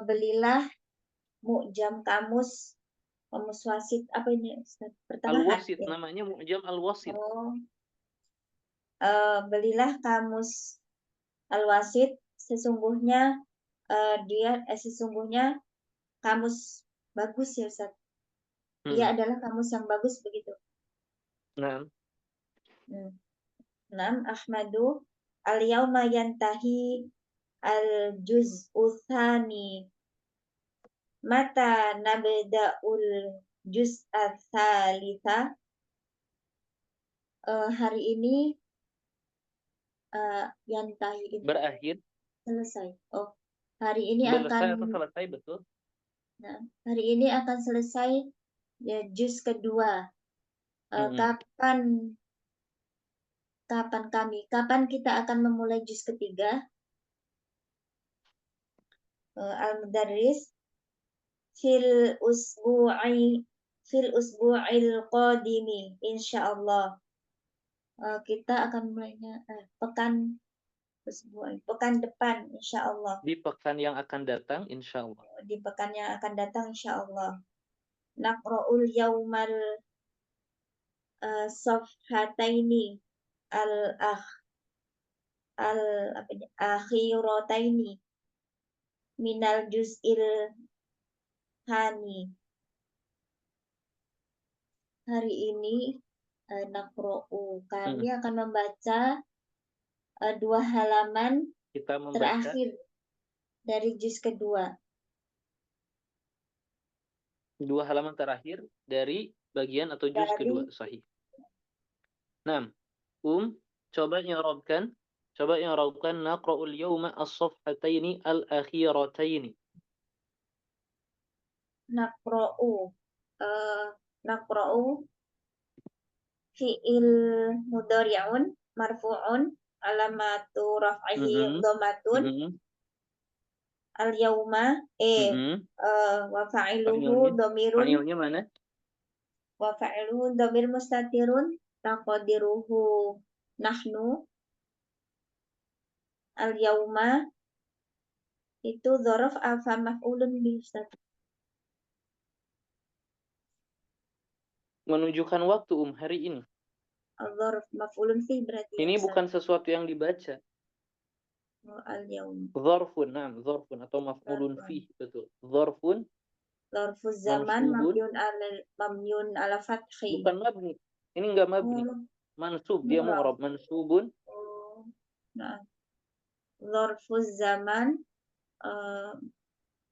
Belilah mu'jam kamus wasit apa ini Ustaz? Pertengahan. Al-Wasit Ya. namanya mu'jam al-Wasit. Oh. Belilah kamus al-wasit, sesungguhnya sesungguhnya kamus bagus ya Ustaz. Dia adalah kamus yang bagus begitu. Nah, Ahmadu al-yauma yantahi al-juz'u tsani. Mata nabda'ul juz'a tsalitsa. Hari ini yantahi ini berakhir. selesai. Oh, hari ini Selesai akan atau selesai, betul. Nah, hari ini akan selesai ya, juz kedua. Kapan kita akan memulai juz ketiga? Al-Mudarris fil usbu'il qadimi insyaallah. Kita akan mulainya pekan depan insyaallah. Di pekan yang akan datang insyaallah. Di pekan yang akan datang insyaallah. Naqra'ul yaumal safhataini akhirataini minal juz'il hani. Hari ini kami akan membaca 2 halaman Kita membaca terakhir dari juz kedua. 2 halaman terakhir dari bagian atau juz kedua, sahih. Nah, coba i'rabkan naqra'ul yawma as-safhataini al-akhirataini. Naqra'u fi'il mudhari'un marfu'un alamatu raf'ihi dhammatun al-yawma wa fa'iluhu dhamirun. Fa'ilnya mana? Wa fa'iluhu dhamir mustatirun taqdiruhu nahnu. Al-yawma itu dzaraf apa maf'ulun bih Ustaz? Menunjukkan waktu hari ini. Al-dzaraf maf'ulun bih berarti. Ini bukan sesuatu yang dibaca. Al-yawm. Dzarfun atau maf'ulun fih, betul. Dzarfun Dzarfuz zaman mabniun ala fathi. Bukan mabni. Ini enggak mabni. Mansub, dia mu'rab, mansubun. Nah. Dzarfuz zaman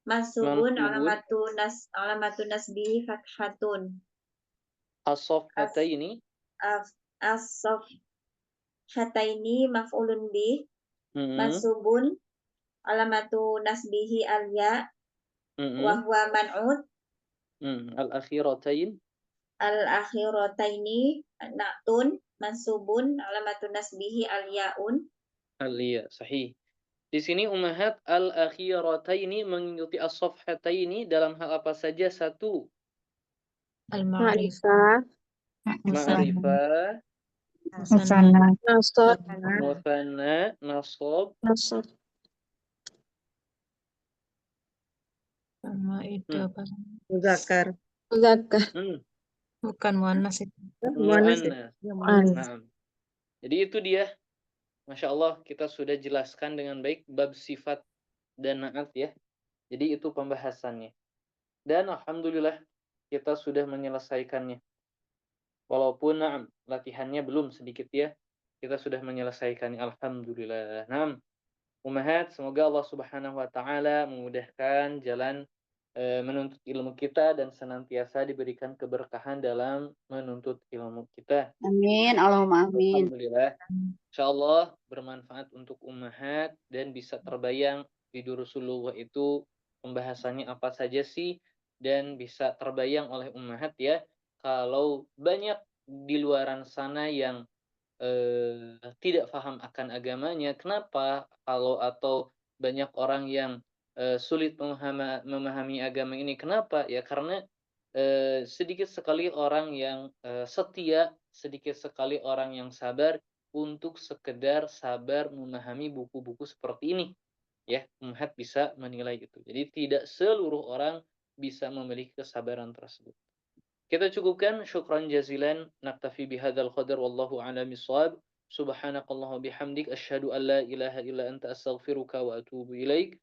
mansubun alamatu nasbihi fathatun. As-safhataini as-safhataini maf'ulun bih mansubun alamatu nasbihi al-ya wa huwa man'ud. Al-akhirataini na'tun mansubun alamatu nasbihi al-ya'un. Al-ya, sahih. Di sini ummahat al-akhirataini mengikuti as-safhataini dalam hal apa saja? Satu, Ma'rifah, ma'rifah, Musana, Nasab, muthanna, nasab. Nasab. Sama itu Hmm. apa? Muzakkar. Muzakkar. Bukan muannas itu. Muannas ya? Muannas. Ya, muannas. Nah, jadi itu dia. Masya Allah, kita sudah jelaskan dengan baik bab sifat dan naat ya. Jadi itu pembahasannya. Dan alhamdulillah kita sudah menyelesaikannya. Walaupun na'am, latihannya belum sedikit ya. Kita sudah menyelesaikannya. Alhamdulillah. Na'am. Ummahat, semoga Allah Subhanahu wa taala memudahkan jalan menuntut ilmu kita dan senantiasa diberikan keberkahan dalam menuntut ilmu kita. Amin. Allahumma amin. Alhamdulillah. Insyaallah bermanfaat untuk ummahat dan bisa terbayang video Rasulullah itu pembahasannya apa saja sih, dan bisa terbayang oleh ummahat ya kalau banyak di luaran sana yang tidak paham akan agamanya. Kenapa? Atau banyak orang yang sulit memahami agama ini. Kenapa? Ya karena sedikit sekali orang yang setia, sedikit sekali orang yang sabar untuk sekedar sabar memahami buku-buku seperti ini. Ya, ummahat bisa menilai itu. Jadi tidak seluruh orang bisa memiliki kesabaran tersebut. Kita cukupkan, syukran jazilan, naktafi bihadzal qadar wallahu a'lam bissawab. Subhanakallahumma bihamdik asyhadu an la ilaha illa anta astaghfiruka wa atubu ilaik.